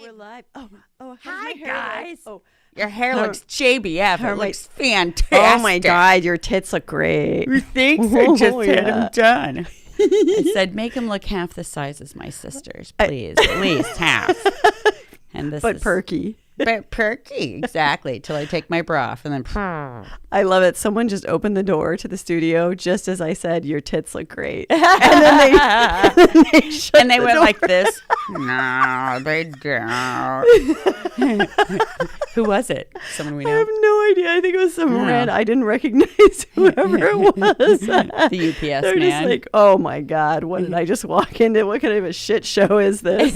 We're live. Oh, Hi, my hair guys. look? Oh, Your hair looks JBF. It looks fantastic. oh my God, your tits look great. Thanks. I just had yeah. them done. I said, make them look half the size as my sister's, please. At least half. And this But is perky. But perky, exactly. Till I take my bra off and then. I love it. Someone just opened the door to the studio just as I said, your tits look great. And then they shut And they the went door. like this. No, they don't. Who was it? Someone we I know? have no idea. I think it was some Yeah. red. I didn't recognize whoever it was. The UPS They're man. just like, oh my God, what did I just walk into? What kind of a shit show is this?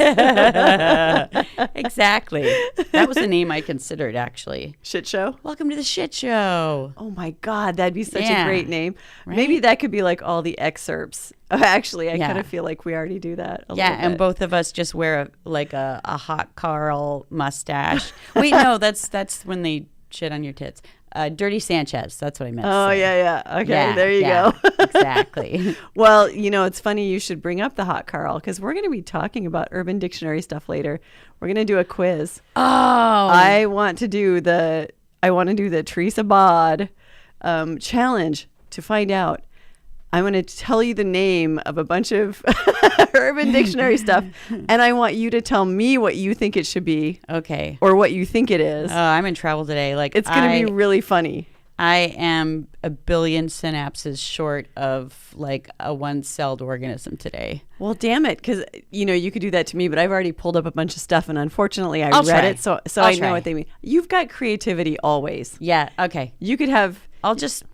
Exactly. That was the name I considered, actually. Shit show? Welcome to the shit show. Oh my God, that'd be such a Yeah. great name. Right? Maybe that could be like all the excerpts. Actually, I Yeah. kind of feel like we already do that. A Yeah, little and bit. both of us just wear a hot Carl mustache. Wait, no, that's when they shit on your tits. Dirty Sanchez. That's what I meant. to Oh, say. yeah. Okay, Yeah, there you yeah, go. Exactly. Well, it's funny you should bring up the hot Carl because we're going to be talking about Urban Dictionary stuff later. We're going to do a quiz. Oh, I want to do the Teresa Bod challenge to find out. I'm going to tell you the name of a bunch of Urban Dictionary stuff, and I want you to tell me what you think it should be okay. or what you think it is. I'm in trouble today. Like It's going to be really funny. I am a billion synapses short of like a one-celled organism today. Well, damn it, because you could do that to me, but I've already pulled up a bunch of stuff, and unfortunately, I I'll read try. it, so I'll I know try. what they mean. You've got creativity always. Yeah. Okay. You could have, I'll just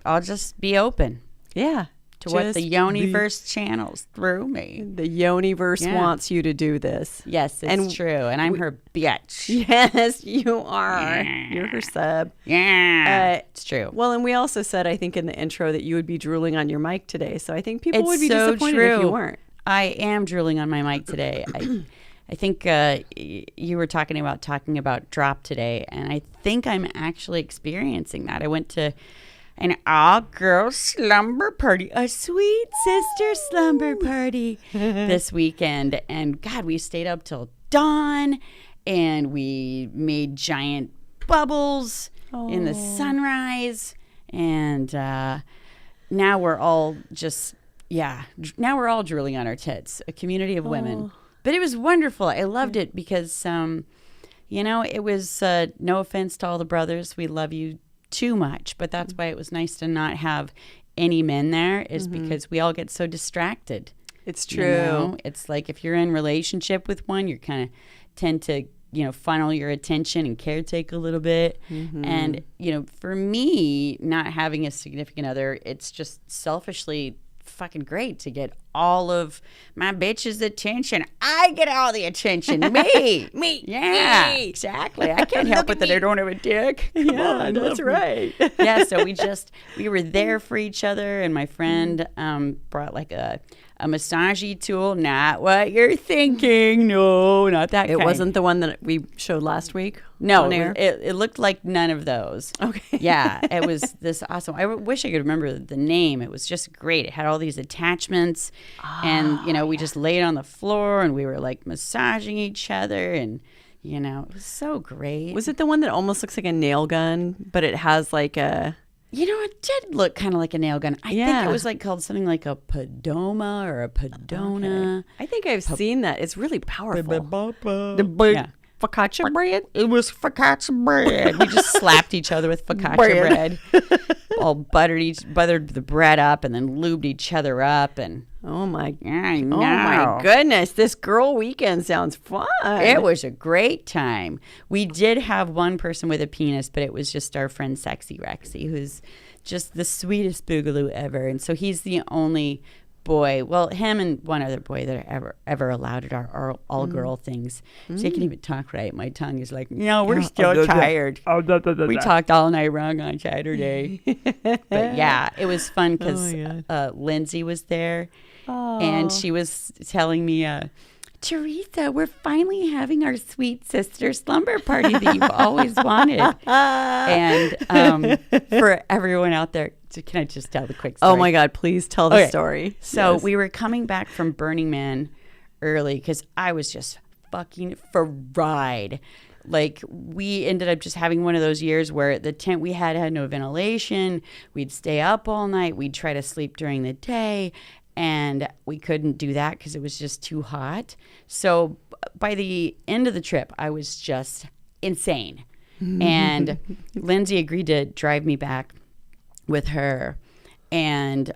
be open yeah, to what the just Yoniverse channels through me. The Yoniverse Yeah. wants you to do this. Yes, it's And true, and I'm her bitch. Yes, you are. Yeah. You're her sub. Yeah, Uh, it's true. Well, and we also said, I think in the intro that you would be drooling on your mic today. So I think people It's would be so disappointed true. if you weren't. I am drooling on my mic today. I think you were talking about drop today, and I think I'm actually experiencing that. I went to an all-girl slumber party, a sweet sister slumber party this weekend, and God, we stayed up till dawn, and we made giant bubbles in the sunrise, and now we're all drooling on our tits, a community of women. But it was wonderful. I loved it because, it was, no offense to all the brothers. We love you too much. But that's why it was nice to not have any men there is because we all get so distracted. It's you true. know? It's like if you're in relationship with one, you kind of tend to, funnel your attention and caretake a little bit. And, for me, not having a significant other, it's just selfishly fucking great to get all of my bitch's attention. I get all the attention. Me. Me. Yeah, Me. exactly. I can't help it that I don't have a dick. Come Yeah, on, that's love me. right. Yeah, so we were there for each other, and my friend brought like a massagey tool. Not what you're thinking. No, not that It kind. wasn't the one that we showed last week? No, on air? it looked like none of those. Okay. Yeah, it was this awesome. I wish I could remember the name. It was just great. It had all these attachments, and we just laid on the floor, and we were like massaging each other, and it was so great. Was it the one that almost looks like a nail gun, but it has like a... It did look kind of like a nail gun. I think Yeah. it was like called something like a Podoma or a Podona. Okay. I think I've seen that. It's really powerful. The big yeah. focaccia bread? It was focaccia bread. We just slapped each other with focaccia bread. All buttered the bread up and then lubed each other up. And Oh my I know. Oh my goodness, this girl weekend sounds fun. It was a great time. We did have one person with a penis, but it was just our friend Sexy Rexy, who's just the sweetest boogaloo ever. And so he's the only boy, well, him and one other boy that are ever allowed at our all-girl things. So I can even talk right. My tongue is like, we're still tired. We talked all night long on Saturday. But yeah, it was fun because Lindsay was there. And she was telling me, Teresa, we're finally having our sweet sister slumber party that you've always wanted. And for everyone out there, can I just tell the quick story? Oh my God, please tell the story. So Yes. we were coming back from Burning Man early because I was just fucking fried. Like, we ended up just having one of those years where the tent we had no ventilation. We'd stay up all night. We'd try to sleep during the day, and we couldn't do that because it was just too hot. So by the end of the trip, I was just insane. And Lindsay agreed to drive me back with her. And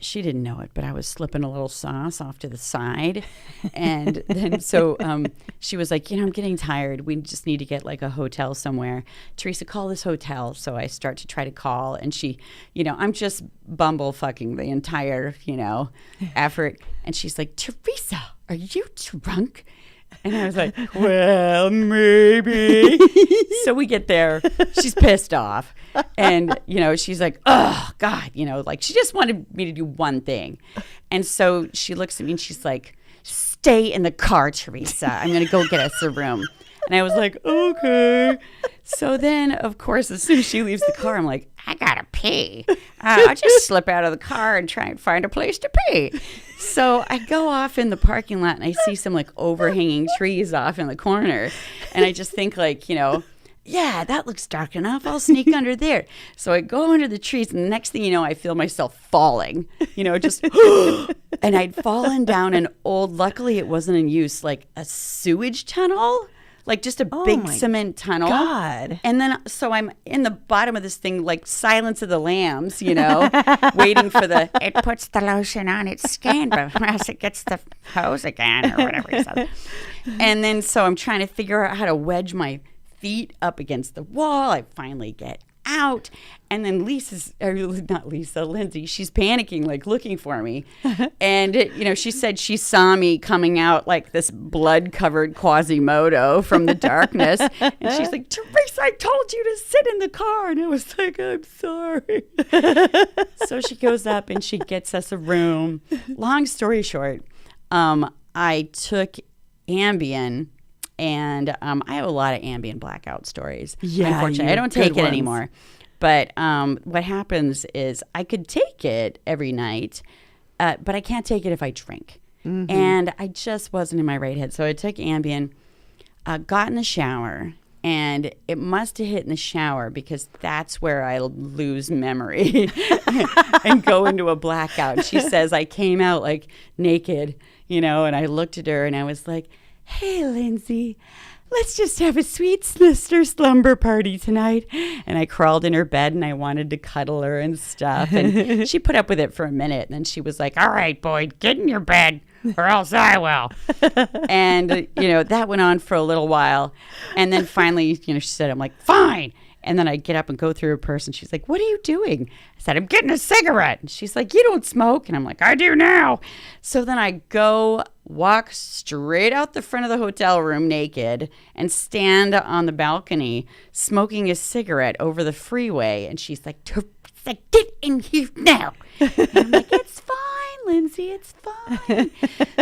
she didn't know it, but I was slipping a little sauce off to the side. And then so she was like, I'm getting tired. We just need to get like a hotel somewhere. Teresa, call this hotel. So I start to try to call. And she, I'm just bumble fucking the entire, effort. And she's like, Teresa, are you drunk? And I was like, well, maybe. So we get there. She's pissed off. And, she's like, oh, God, like she just wanted me to do one thing. And so she looks at me and she's like, stay in the car, Teresa. I'm going to go get us a room. And I was like, okay. So then, of course, as soon as she leaves the car, I'm like, I got to pee. I'll just slip out of the car and try and find a place to pee. So I go off in the parking lot and I see some like overhanging trees off in the corner. And I just think like, yeah, that looks dark enough. I'll sneak under there. So I go under the trees, and the next thing you know, I feel myself falling, just, and I'd fallen down an old, luckily it wasn't in use, like a sewage tunnel, like just a big cement tunnel. God. And then, so I'm in the bottom of this thing, like Silence of the Lambs, waiting for it puts the lotion on its skin, but else it gets the hose again, or whatever he said. And then, so I'm trying to figure out how to wedge my feet up against the wall. I finally get out, and then Lindsay, she's panicking, like looking for me. And she said she saw me coming out like this blood-covered Quasimodo from the darkness. And she's like, Teresa, I told you to sit in the car. And I was like, I'm sorry. So she goes up and she gets us a room. Long story short, I took Ambien. And I have a lot of Ambien blackout stories. Yeah, unfortunately, I don't take it anymore. But what happens is I could take it every night, but I can't take it if I drink. Mm-hmm. And I just wasn't in my right head. So I took Ambien, got in the shower, and it must have hit in the shower because that's where I lose memory and go into a blackout. She says I came out like naked, and I looked at her and I was like, hey, Lindsay, let's just have a sweet sister slumber party tonight. And I crawled in her bed and I wanted to cuddle her and stuff. And she put up with it for a minute. And then she was like, all right, Boyd, get in your bed or else I will. And, that went on for a little while. And then finally, she said, I'm like, fine. And then I get up and go through her purse, and she's like, what are you doing? I said, I'm getting a cigarette. And she's like, you don't smoke. And I'm like, I do now. So then I go walk straight out the front of the hotel room naked and stand on the balcony smoking a cigarette over the freeway. And she's like, get in here now. And I'm like, it's fine, Lindsay, it's fine.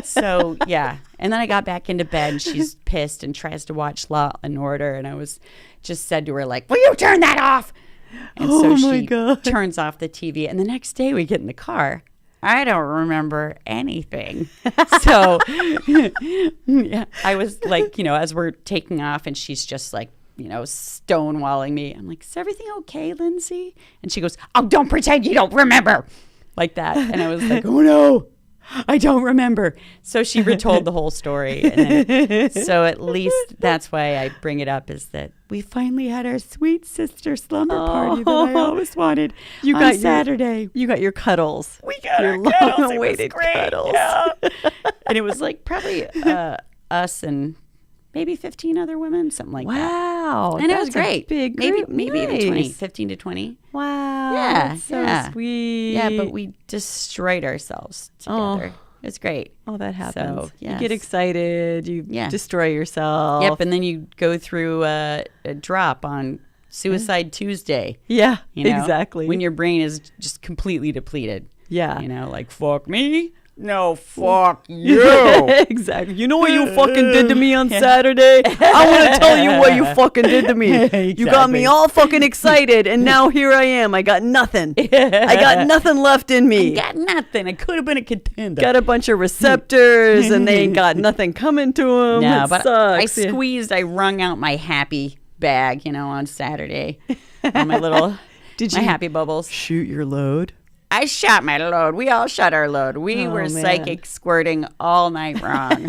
So, yeah. And then I got back into bed, and she's pissed and tries to watch Law and Order. And I was just said to her, like, will you turn that off? And so she turns off the TV. And the next day we get in the car. I don't remember anything. So yeah, I was like, as we're taking off, and she's just like, stonewalling me. I'm like, is everything okay, Lindsay? And she goes, oh, don't pretend you don't remember. Like that. And I was like, oh no, I don't remember. So she retold the whole story. And then, so at least that's why I bring it up, is that we finally had our sweet sister slumber party that I always wanted on Saturday. You got your cuddles. We got your long-awaited cuddles. Yeah. And it was like probably us and maybe 15 other women, something like that. Wow. And it was great. Big group. Maybe even 20, 15 to 20. Wow. Yeah. That's so sweet. Yeah, but we destroyed ourselves together. It was great. Oh, that happens. So, yes. You get excited. You destroy yourself. Yep. And then you go through a drop on Suicide Tuesday. Yeah, exactly. When your brain is just completely depleted. Yeah. Like, fuck me. No, fuck you. Exactly. You know what you fucking did to me on Saturday? I want to tell you what you fucking did to me. Exactly. You got me all fucking excited, and now here I am. I got nothing. I got nothing left in me. Got nothing. I could have been a contender. Got a bunch of receptors, and they ain't got nothing coming to them. No, It but sucks. I wrung out my happy bag, on Saturday. On my little, Did my you happy bubbles. shoot your load? I shot my load. We all shot our load. We Oh, were man. psychic squirting all night long.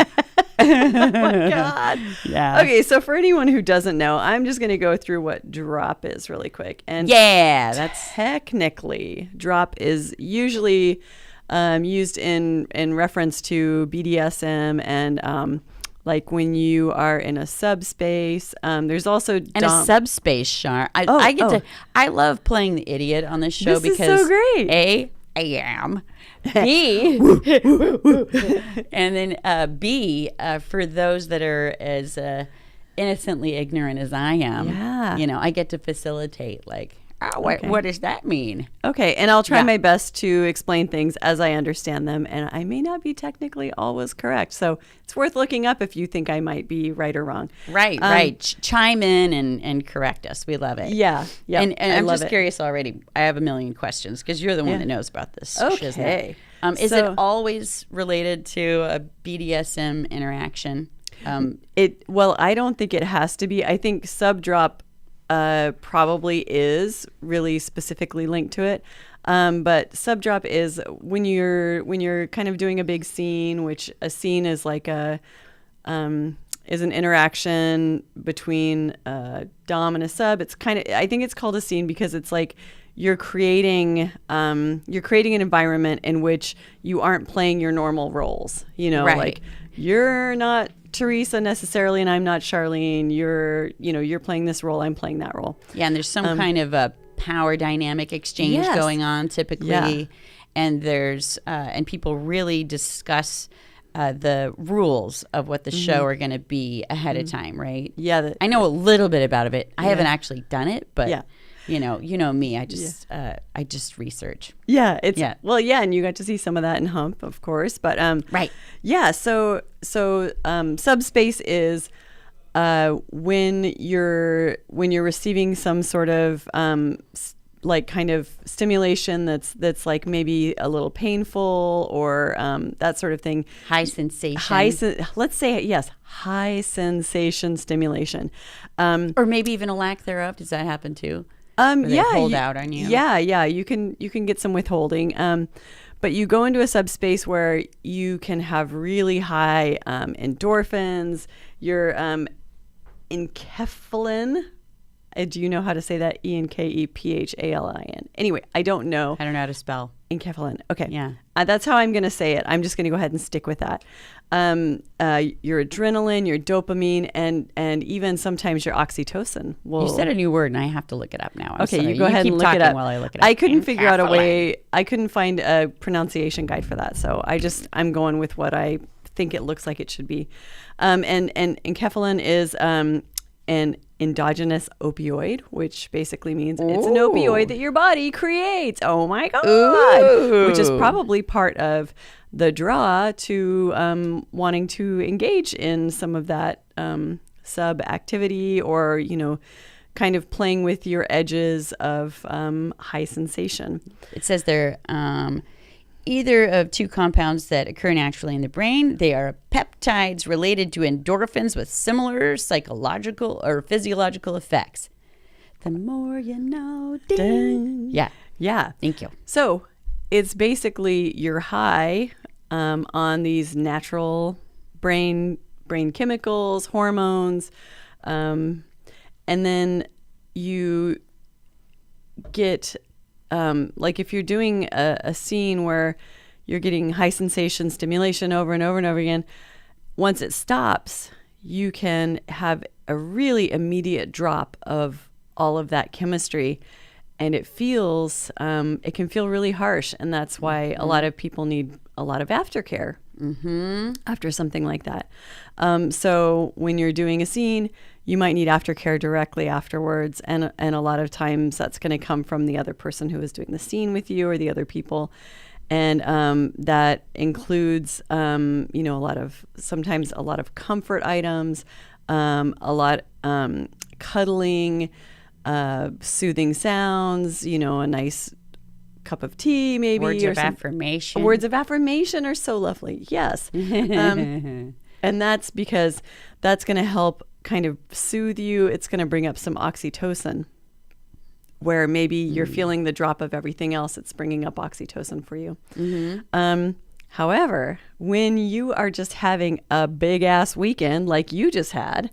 Oh my God. Yeah. Okay, so for anyone who doesn't know, I'm just going to go through what drop is really quick. And Yeah, that's technically, drop is usually used in reference to BDSM and like when you are in a subspace. There's also and a subspace, Char. I love playing the idiot on this show This is because so great. A, I am. B, and then B, for those that are as innocently ignorant as I am, Yeah. I get to facilitate what does that mean? Okay, and I'll try Yeah. my best to explain things as I understand them, and I may not be technically always correct. So it's worth looking up if you think I might be right or wrong. Right. Chime in and correct us. We love it. Yeah, yeah. And I I'm love just it. curious already. I have a million questions because you're the one Yeah. that knows about this. Okay. shiznit. Is So- it always related to a BDSM interaction? Well, I don't think it has to be. I think subdrop probably is really specifically linked to it. But subdrop is when you're kind of doing a big scene, which a scene is like is an interaction between a dom and a sub. It's I think it's called a scene because it's like you're creating an environment in which you aren't playing your normal roles. Right. Like you're not Teresa necessarily, and I'm not Charlene. You're playing this role. I'm playing that role. Yeah, and there's some kind of a power dynamic exchange Yes. going on typically, Yeah. and there's and people really discuss the rules of what the show are going to be ahead of time, right? Yeah. I know a little bit about it. I haven't actually done it, but Yeah. you know me. I just research. Yeah, Yeah. well, yeah, and you got to see some of that in Hump, of course, but Right. yeah. So subspace is when you're receiving some sort of like kind of stimulation that's like maybe a little painful or that sort of thing. High sensation. Let's say yes, high sensation stimulation. Or maybe even a lack thereof. Does that happen too? Where they Yeah, hold out on you. Yeah. You can get some withholding. But you go into a subspace where you can have really high endorphins. You're enkephalin. Do you know how to say that? Enkephalin. Anyway, I don't know. I don't know how to spell. Enkephalin. Okay. Yeah. That's how I'm going to say it. I'm just going to go ahead and stick with that. Your adrenaline, your dopamine, and even sometimes your oxytocin. You said a new word, and I have to look it up now. I'm Okay, sorry. you go ahead keep and look it talking up. while I look it up. I couldn't figure out a Enkephalin. way. I couldn't find a pronunciation guide for that, so I'm going with what I think it looks like it should be. And enkephalin is an endogenous opioid, which basically means it's an opioid that your body creates. Oh my God. Ooh. Which is probably part of the draw to wanting to engage in some of that sub activity or, kind of playing with your edges of high sensation. It says they're either of two compounds that occur naturally in the brain. They are peptides related to endorphins with similar psychological or physiological effects. The more you know. Ding. Ding. Yeah. Yeah. Thank you. So it's basically you're high on these natural brain chemicals, hormones, and then you get like if you're doing a scene where you're getting high sensation stimulation over and over and over again, once it stops, you can have a really immediate drop of all of that chemistry, and it can feel really harsh, and that's why a lot of people need a lot of aftercare after something like that. So when you're doing a scene, you might need aftercare directly afterwards, and a lot of times that's going to come from the other person who is doing the scene with you or the other people. And that includes, sometimes a lot of comfort items, a lot cuddling, soothing sounds, a nice cup of tea, maybe. Words of affirmation. Words of affirmation are so lovely. Yes. And that's because that's going to help kind of soothe you. It's going to bring up some oxytocin, where maybe you're feeling the drop of everything else. It's bringing up oxytocin for you. However, when you are just having a big ass weekend like you just had,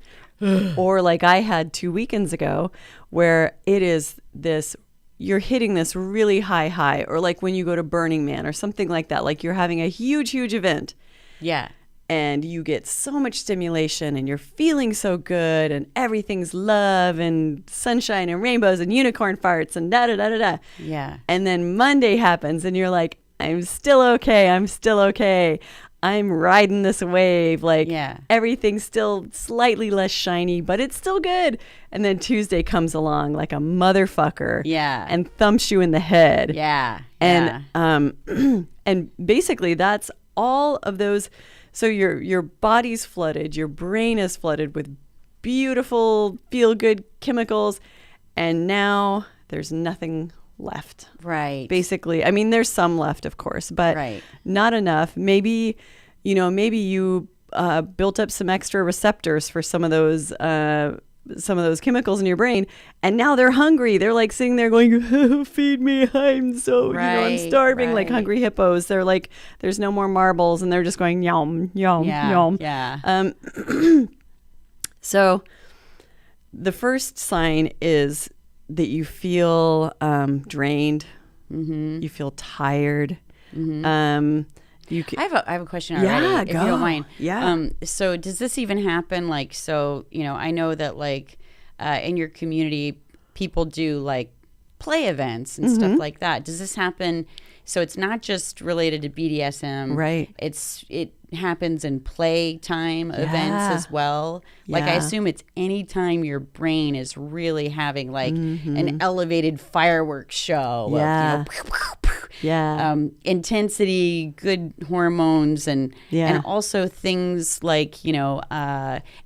or like I had 2 weekends ago, where it is this, you're hitting this really high, or like when you go to Burning Man or something like that, like you're having a huge event. Yeah. And you get so much stimulation and you're feeling so good and everything's love and sunshine and rainbows and unicorn farts and da-da-da-da-da. Yeah. And then Monday happens and you're like, I'm still okay. I'm riding this wave. Like everything's still slightly less shiny, but it's still good. And then Tuesday comes along like a motherfucker. Yeah. And thumps you in the head. Yeah. And and basically that's all of those. So your body's flooded, your brain is flooded with beautiful feel-good chemicals, and now there's nothing left. Right. Basically, I mean, there's some left, of course, but not enough. Maybe you built up some extra receptors for some of those chemicals in your brain, and now they're hungry. They're like sitting there going, feed me, I'm starving, like hungry hippos. They're like, there's no more marbles, and they're just going yum yum yum. Yeah. So the first sign is that you feel drained. You feel tired. I have a question already, if you don't mind. Yeah. So does this even happen? Like, so, I know that like in your community, people do like play events and stuff like that. Does this happen? So it's not just related to BDSM. Right. It happens in playtime events as well. Like I assume it's anytime your brain is really having like an elevated fireworks show. Yeah. Intensity, good hormones, and also things like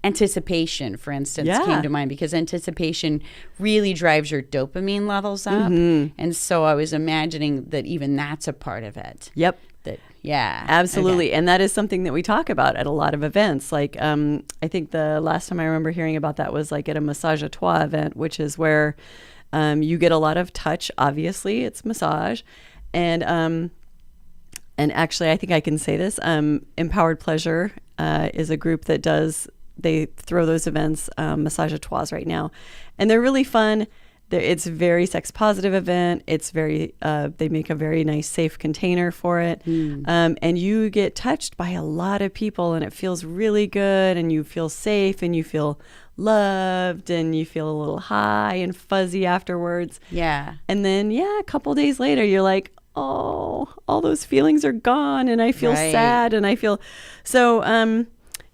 anticipation, for instance, came to mind, because anticipation really drives your dopamine levels up, and so I was imagining that even that's a part of it. Yep. Absolutely. Okay. And that is something that we talk about at a lot of events. Like I think the last time I remember hearing about that was like at a massage à trois event, which is where you get a lot of touch. Obviously, it's massage. And actually, I think I can say this. Empowered Pleasure is a group that they throw those events, massage à trois right now. And they're really fun. It's a very sex positive event. It's very, they make a very nice safe container for it. And you get touched by a lot of people and it feels really good and you feel safe and you feel loved and you feel a little high and fuzzy afterwards. Yeah. And then, a couple days later, you're like, oh, all those feelings are gone and I feel sad and I feel so,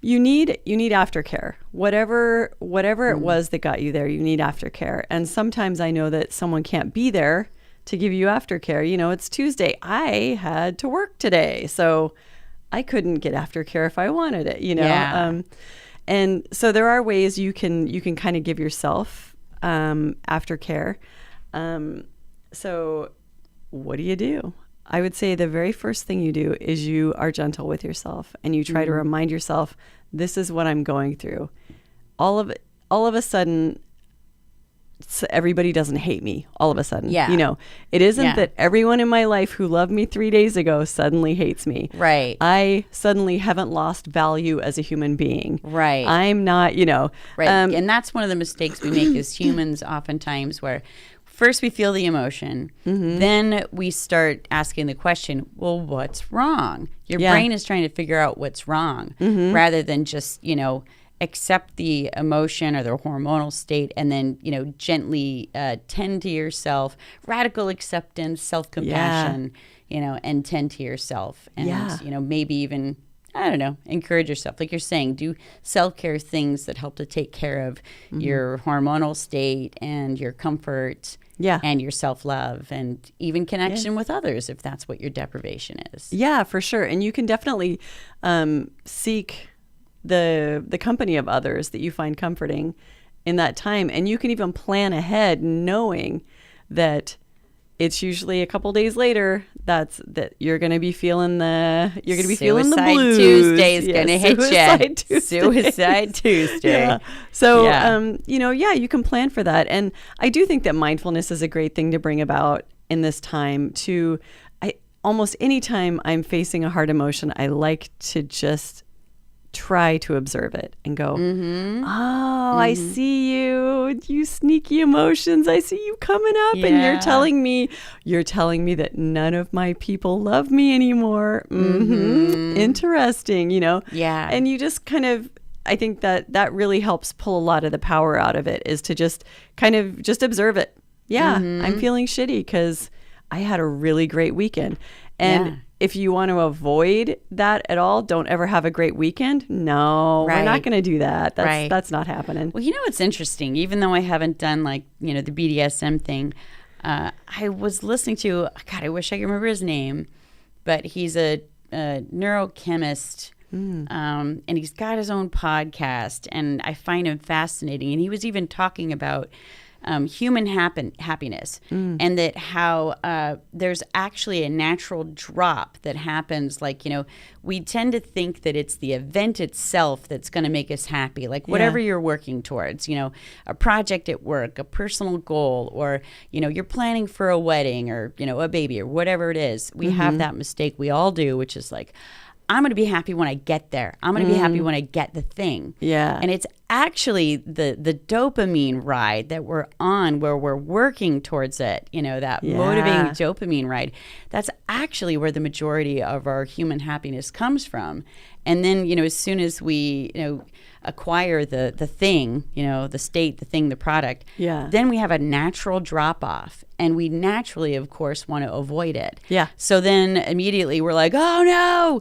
you need aftercare. Whatever it was that got you there, you need aftercare. And sometimes I know that someone can't be there to give you aftercare. It's Tuesday. I had to work today, so I couldn't get aftercare if I wanted it. And so there are ways you can kind of give yourself aftercare. So what do? I would say the very first thing you do is you are gentle with yourself and you try to remind yourself, this is what I'm going through. All of a sudden, everybody doesn't hate me all of a sudden. Yeah. It isn't that everyone in my life who loved me 3 days ago suddenly hates me. Right. I suddenly haven't lost value as a human being. Right. I'm not, Right. And that's one of the mistakes we make as humans oftentimes, where first we feel the emotion, then we start asking the question, well, what's wrong? Your brain is trying to figure out what's wrong rather than just, accept the emotion or the hormonal state and then, gently tend to yourself, radical acceptance, self-compassion, and tend to yourself and, maybe even I don't know, encourage yourself. Like you're saying, do self-care things that help to take care of your hormonal state and your comfort and your self-love and even connection with others if that's what your deprivation is. Yeah, for sure. And you can definitely seek the company of others that you find comforting in that time. And you can even plan ahead knowing that it's usually a couple days later that you're going to be feeling the feeling the blues. Tuesday is going to hit you. Suicide Tuesday. Yeah. So you can plan for that. And I do think that mindfulness is a great thing to bring about in this time. Almost any time I'm facing a hard emotion, I like to just try to observe it and go, I see you sneaky emotions. I see you coming up and you're telling me that none of my people love me anymore. Interesting, Yeah. And you just kind of, I think that really helps pull a lot of the power out of it, is to just kind of just observe it. Yeah, I'm feeling shitty because I had a really great weekend. And if you want to avoid that at all, don't ever have a great weekend. No, we're not going to do that. That's not happening. Well, what's interesting, even though I haven't done the BDSM thing, I was listening to, God, I wish I could remember his name, but he's a neurochemist. And he's got his own podcast, and I find him fascinating. And he was even talking about human happiness, and that how there's actually a natural drop that happens. Like, we tend to think that it's the event itself that's going to make us happy, like whatever you're working towards, a project at work, a personal goal, or, you're planning for a wedding or, a baby or whatever it is. We have that mistake. We all do, which is like, I'm going to be happy when I get there. I'm going to be happy when I get the thing. Yeah. And it's actually the dopamine ride that we're on, where we're working towards it, that motivating dopamine ride. That's actually where the majority of our human happiness comes from. And then, as soon as we, acquire the thing, the state, the thing, the product, then we have a natural drop off. And we naturally, of course, want to avoid it. Yeah. So then immediately we're like, oh no,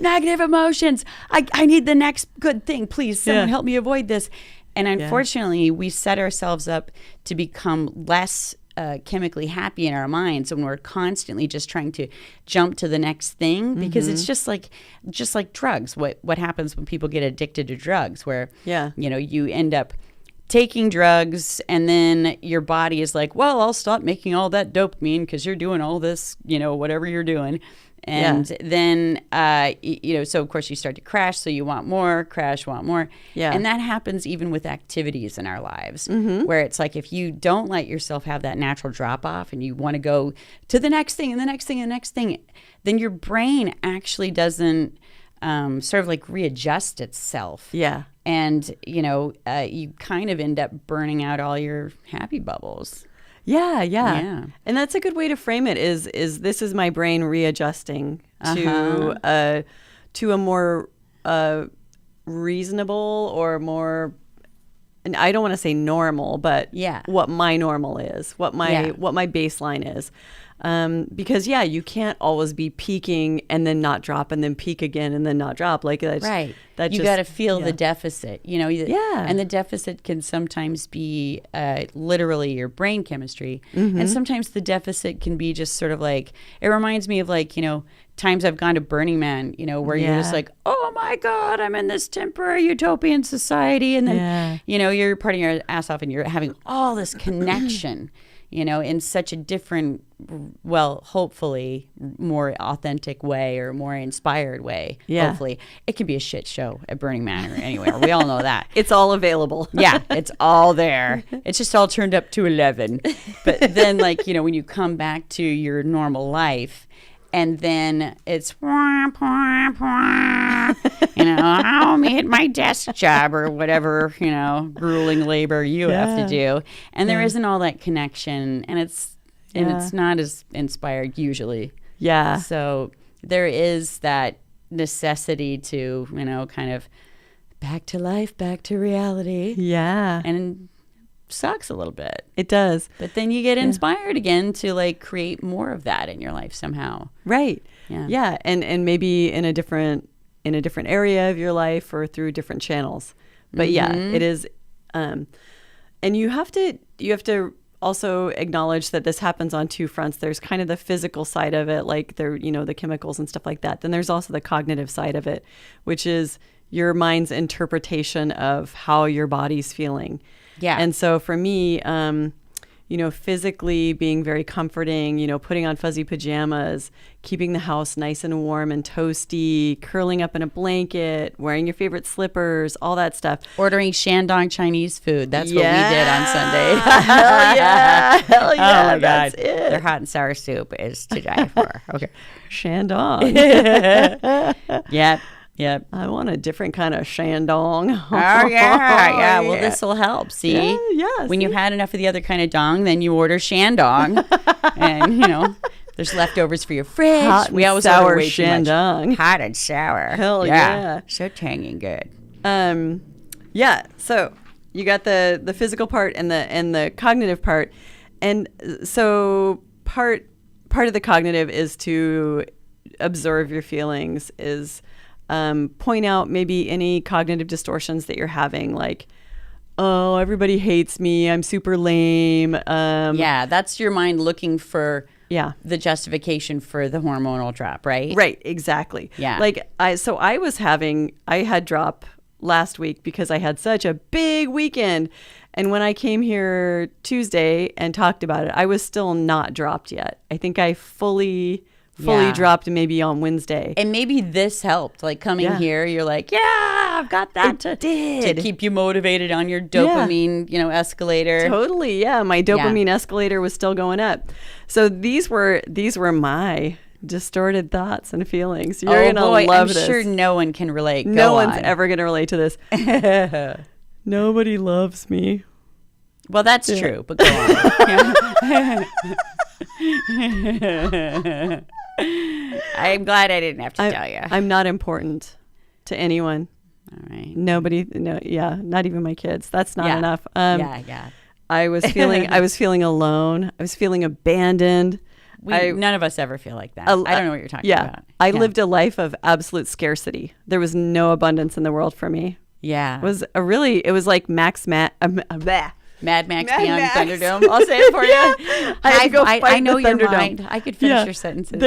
negative emotions. I need the next good thing. Please, someone help me avoid this. And unfortunately, we set ourselves up to become less chemically happy in our minds when we're constantly just trying to jump to the next thing, because it's just like drugs. What happens when people get addicted to drugs, where you end up taking drugs, and then your body is like, well, I'll stop making all that dopamine because you're doing all this, whatever you're doing. And then, so of course you start to crash. So you want more, crash, want more. Yeah. And that happens even with activities in our lives, where it's like, if you don't let yourself have that natural drop off and you want to go to the next thing and the next thing and the next thing, then your brain actually doesn't sort of like readjust itself. Yeah. And, you kind of end up burning out all your happy bubbles. Yeah. And that's a good way to frame it, is this is my brain readjusting to a more reasonable, or more, and I don't want to say normal, but what my normal is, what my baseline is. Because you can't always be peaking and then not drop, and then peak again and then not drop. Like that's right. You got to feel the deficit, and the deficit can sometimes be literally your brain chemistry. And sometimes the deficit can be just sort of like, it reminds me of times I've gone to Burning Man, where you're just like, oh my God, I'm in this temporary utopian society. And then, you're partying your ass off and you're having all this connection, in such a different, well, hopefully more authentic way, or more inspired way. Yeah. Hopefully. It can be a shit show at Burning Man or anywhere. We all know that. It's all available. Yeah, it's all there. It's just all turned up to 11. But then, when you come back to your normal life, and then it's, I'll meet my desk job, or whatever, grueling labor you have to do. And there isn't all that connection, and it's not as inspired usually. Yeah. So there is that necessity to, kind of back to life, back to reality. Yeah. And sucks a little bit. It does. But then you get inspired again to create more of that in your life somehow. Right. Yeah. And maybe in a different in a different area of your life or through different channels. But yeah, it is. And you have to also acknowledge that this happens on two fronts. There's kind of the physical side of it, like the chemicals and stuff like that. Then there's also the cognitive side of it, which is your mind's interpretation of how your body's feeling. Yeah. And so for me, physically being very comforting, putting on fuzzy pajamas, keeping the house nice and warm and toasty, curling up in a blanket, wearing your favorite slippers, all that stuff. Ordering Shandong Chinese food. That's what we did on Sunday. Hell yeah. Hell yeah. Oh my That's God. it. Their hot and sour soup is to die for. Okay. Shandong. Yep. I want a different kind of Shandong. Oh, yeah. Well, this will help. See? Yeah, when you've had enough of the other kind of dong, then you order Shandong. And, there's leftovers for your fridge. Hot and we always sour order way too much. Shandong. Hot and sour. Hell yeah. So tangy and good. So you got the physical part and the cognitive part. And so part of the cognitive is to observe your feelings, is point out maybe any cognitive distortions that you're having, like, oh, everybody hates me, I'm super lame. That's your mind looking for the justification for the hormonal drop, right? Right, exactly. Yeah. Like I had drop last week because I had such a big weekend. And when I came here Tuesday and talked about it, I was still not dropped yet. I think I fully dropped maybe on Wednesday. And maybe this helped. Like coming here, you're like, I've got that to keep you motivated on your dopamine, escalator. Totally, yeah. My dopamine escalator was still going up. So these were my distorted thoughts and feelings. You're gonna love this. I'm sure no one can relate. No one's ever gonna relate to this. Nobody loves me. Well, that's true, but go on. I'm glad I didn't have to tell you. I'm not important to anyone. All right. Nobody, not even my kids. That's not enough. Yeah. I was feeling alone. I was feeling abandoned. None of us ever feel like that. I don't know what you're talking about. I lived a life of absolute scarcity. There was no abundance in the world for me. Yeah. It was like Mad Max Beyond Thunderdome. I'll say it for you. I know your mind. I could finish your sentences.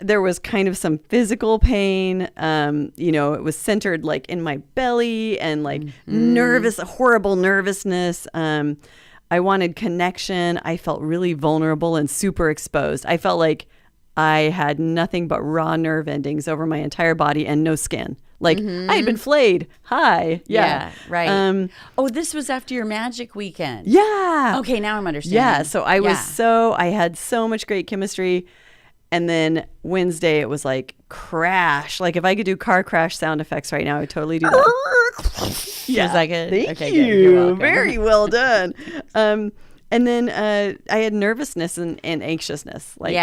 There was kind of some physical pain. It was centered like in my belly and like horrible nervousness. I wanted connection. I felt really vulnerable and super exposed. I felt like I had nothing but raw nerve endings over my entire body and no skin. Like I had been flayed. Hi. Yeah. Right. This was after your magic weekend. Yeah. Okay. Now I'm understanding. Yeah. So I had so much great chemistry. And then Wednesday it was like crash. Like if I could do car crash sound effects right now, I would totally do that. Yeah. Thank you. You're welcome. Very well done. And then I had nervousness and anxiousness. Like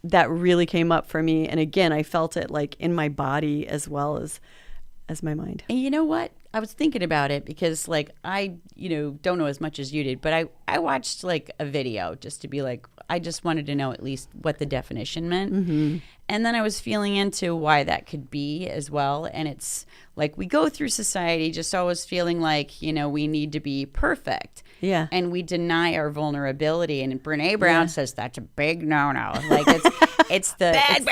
that really came up for me. And again, I felt it like in my body as well as my mind. And you know what? I was thinking about it because like I, don't know as much as you did, but I watched like a video just to be like, I just wanted to know at least what the definition meant. Mm-hmm. And then I was feeling into why that could be as well. And it's like we go through society just always feeling like, we need to be perfect. Yeah. And we deny our vulnerability. And Brene Brown says that's a big no-no. Like it's the bad.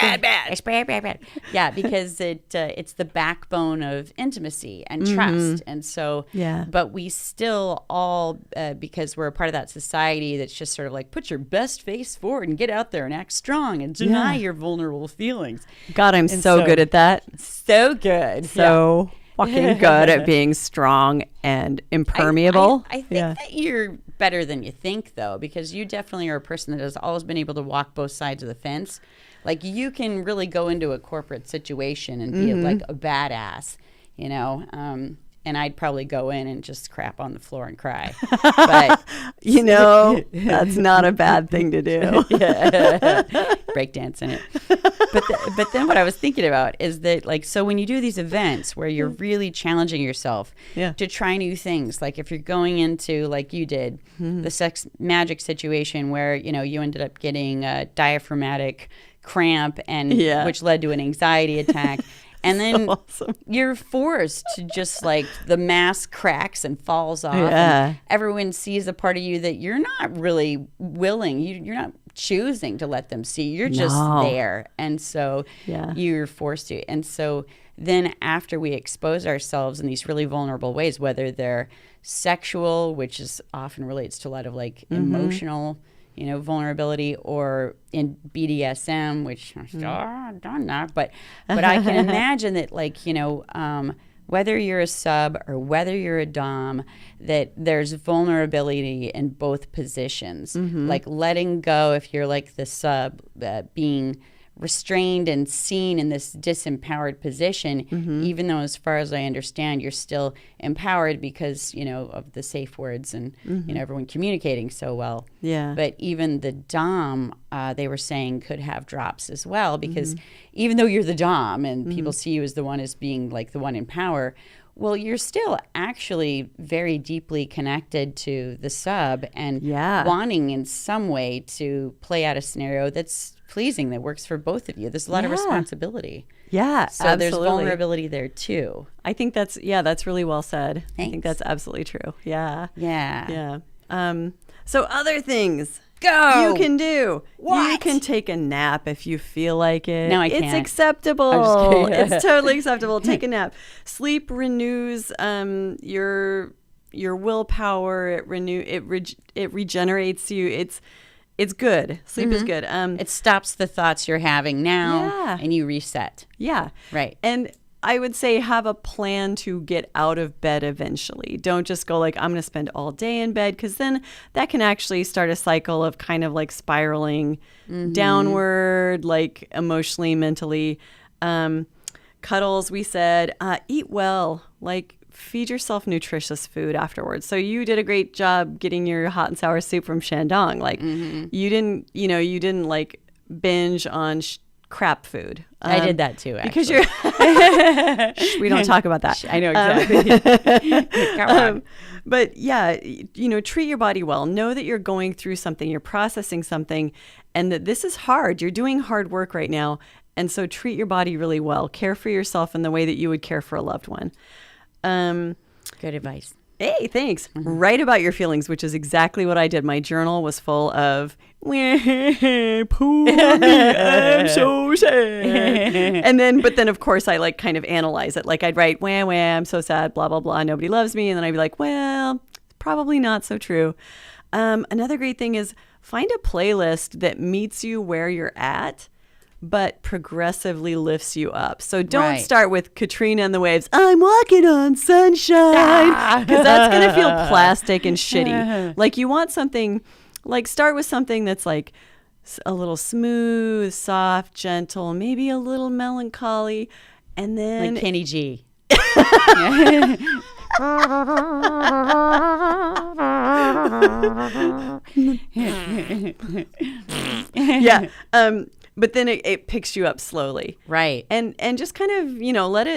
It's bad. Yeah, because it's the backbone of intimacy and trust. And so, but we still all, because we're a part of that society that's just sort of like put your best face forward and get out there and act strong and deny your vulnerable feelings. God, I'm so good at that. So good. So fucking good at being strong and impermeable. I think that you're better than you think, though, because you definitely are a person that has always been able to walk both sides of the fence. Like you can really go into a corporate situation and be like a badass, and I'd probably go in and just crap on the floor and cry. But that's not a bad thing to do. Breakdance in it. But then what I was thinking about is that like, so when you do these events where you're really challenging yourself to try new things, like if you're going into, like you did, the sex magic situation where, you ended up getting a diaphragmatic cramp and which led to an anxiety attack. And then So awesome. you're forced to just like the mask cracks and falls off. Yeah. And everyone sees a part of you that you're not really willing. You're not choosing to let them see. You're just No. there. And so Yeah. you're forced to. And so then after we expose ourselves in these really vulnerable ways, whether they're sexual, which is often relates to a lot of like emotional, vulnerability, or in BDSM, which I still haven't done that, but I can imagine that like, whether you're a sub or whether you're a dom, that there's vulnerability in both positions. Like letting go if you're like the sub, being restrained and seen in this disempowered position, even though as far as I understand, you're still empowered because, of the safe words and, everyone communicating so well. Yeah. But even the dom, they were saying could have drops as well, because even though you're the dom and people see you as the one as being like the one in power, well, you're still actually very deeply connected to the sub and wanting in some way to play out a scenario that's pleasing, that works for both of you. There's a lot of responsibility. Yeah, so absolutely. There's vulnerability there too. I think that's really well said. Thanks. I think that's absolutely true. Yeah. Yeah. So other things Go. you can do. What? You can take a nap if you feel like it. No, I It's can't. acceptable. I'm just kidding. It's totally acceptable. Take a nap. Sleep renews your willpower. It regenerates you. It's good. Sleep is good. It stops the thoughts you're having now and you reset. Yeah. Right. And I would say have a plan to get out of bed eventually. Don't just go like, I'm going to spend all day in bed, because then that can actually start a cycle of kind of like spiraling downward, like emotionally, mentally. Cuddles, we said, eat well, like feed yourself nutritious food afterwards. So you did a great job getting your hot and sour soup from Shandong. Like you didn't like binge on crap food. I did that too, actually. Because we don't talk about that. I know exactly. Come on. But yeah, treat your body well. Know that you're going through something, you're processing something, and that this is hard. You're doing hard work right now. And so treat your body really well. Care for yourself in the way that you would care for a loved one. Good advice. Hey, thanks. Write about your feelings, which is exactly what I did. My journal was full of, poor me, I'm so sad. But then of course I like kind of analyze it. Like I'd write, wah, wah, I'm so sad, blah, blah, blah, nobody loves me. And then I'd be like, well, probably not so true. Another great thing is find a playlist that meets you where you're at, but progressively lifts you up. So don't start with Katrina and the Waves, I'm walking on sunshine, because that's going to feel plastic and shitty. Like you want something, like start with something that's like a little smooth, soft, gentle, maybe a little melancholy, and then... Like Kenny G. Yeah. But then it picks you up slowly. Right. And just kind of, let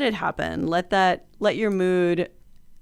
it happen. Let your mood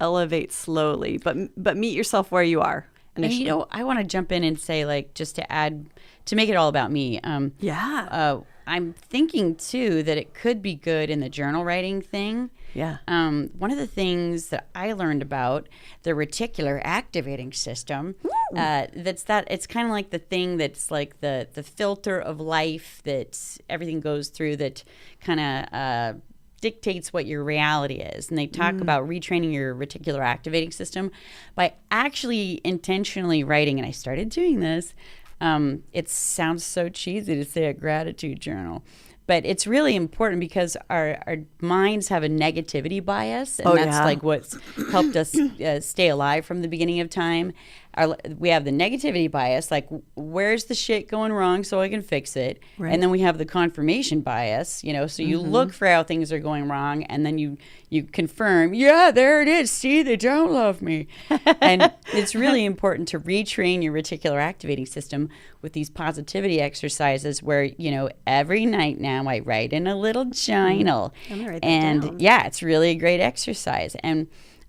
elevate slowly, but meet yourself where you are initially. And I want to jump in and say, like, just to add, to make it all about me. I'm thinking too that it could be good in the journal writing thing. Yeah. One of the things that I learned about the reticular activating system, it's kind of like the thing that's like the filter of life that everything goes through, that kind of dictates what your reality is. And they talk about retraining your reticular activating system by actually intentionally writing. And I started doing this. It sounds so cheesy to say a gratitude journal, but it's really important because our minds have a negativity bias, and that's like what's helped us stay alive from the beginning of time. We have the negativity bias, like where's the shit going wrong so I can fix it, and then we have the confirmation bias, so you look for how things are going wrong, and then you confirm, yeah, there it is, see, they don't love me. And it's really important to retrain your reticular activating system with these positivity exercises where, every night now I write in a little journal. I'm gonna write that down. Yeah, it's really a great exercise. And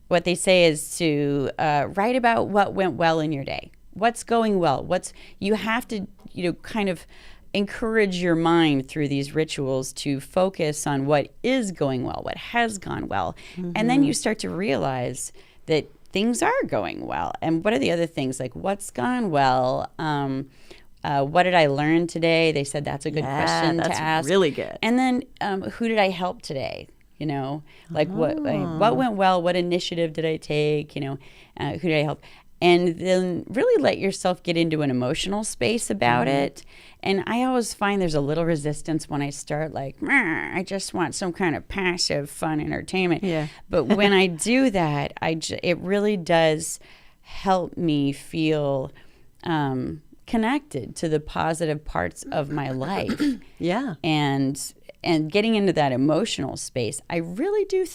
what they say is to write about what went well in your day. What's going well? You have to, kind of encourage your mind through these rituals to focus on what is going well, what has gone well. And then you start to realize that things are going well. And what are the other things? Like, what's gone well? What did I learn today? They said that's a good question to ask. That's really good. And then who did I help today? You know, like what went well? What initiative did I take? You know, who did I help? And then really let yourself get into an emotional space about it. And I always find there's a little resistance when I start like, I just want some kind of passive fun entertainment. Yeah. But when I do that, it really does help me feel connected to the positive parts of my life. Yeah. And getting into that emotional space, I really do,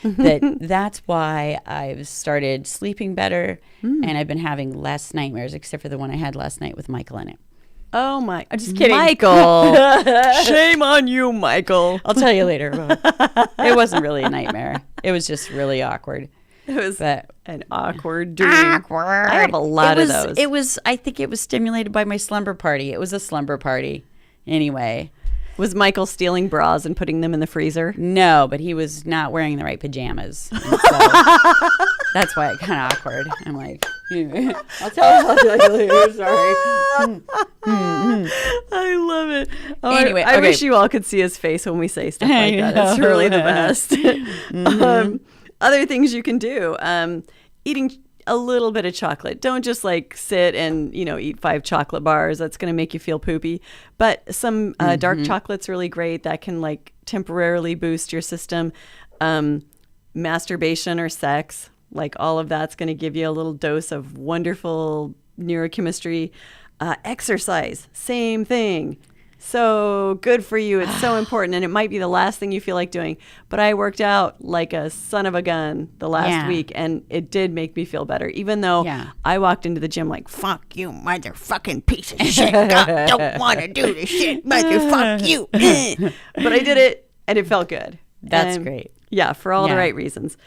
that that's why I've started sleeping better and I've been having less nightmares, except for the one I had last night with Michael in it. Oh my! I'm just kidding. Michael. Shame on you, Michael. I'll tell you later. It wasn't really a nightmare. It was just really awkward. It was an awkward dream. I have a lot of those. I think it was stimulated by my slumber party. It was a slumber party. Anyway. Was Michael stealing bras and putting them in the freezer? No, but he was not wearing the right pajamas. And so that's why it kind of awkward. I'm like, I'll tell you later. Sorry. I love it. Oh, Anyway, I okay. wish you all could see his face when we say stuff like that. It's really the best. Other things you can do. Eating a little bit of chocolate. Don't just like sit and, eat 5 chocolate bars. That's going to make you feel poopy. But some dark chocolate's really great. That can like temporarily boost your system. Masturbation or sex, like all of that's going to give you a little dose of wonderful neurochemistry. Exercise, same thing. So good for you. It's so important. And it might be the last thing you feel like doing. But I worked out like a son of a gun the last week, and it did make me feel better. Even though I walked into the gym like, fuck you, motherfucking piece of shit. I don't want to do this shit, motherfuck you. But I did it, and it felt good. That's great. Yeah, for all the right reasons.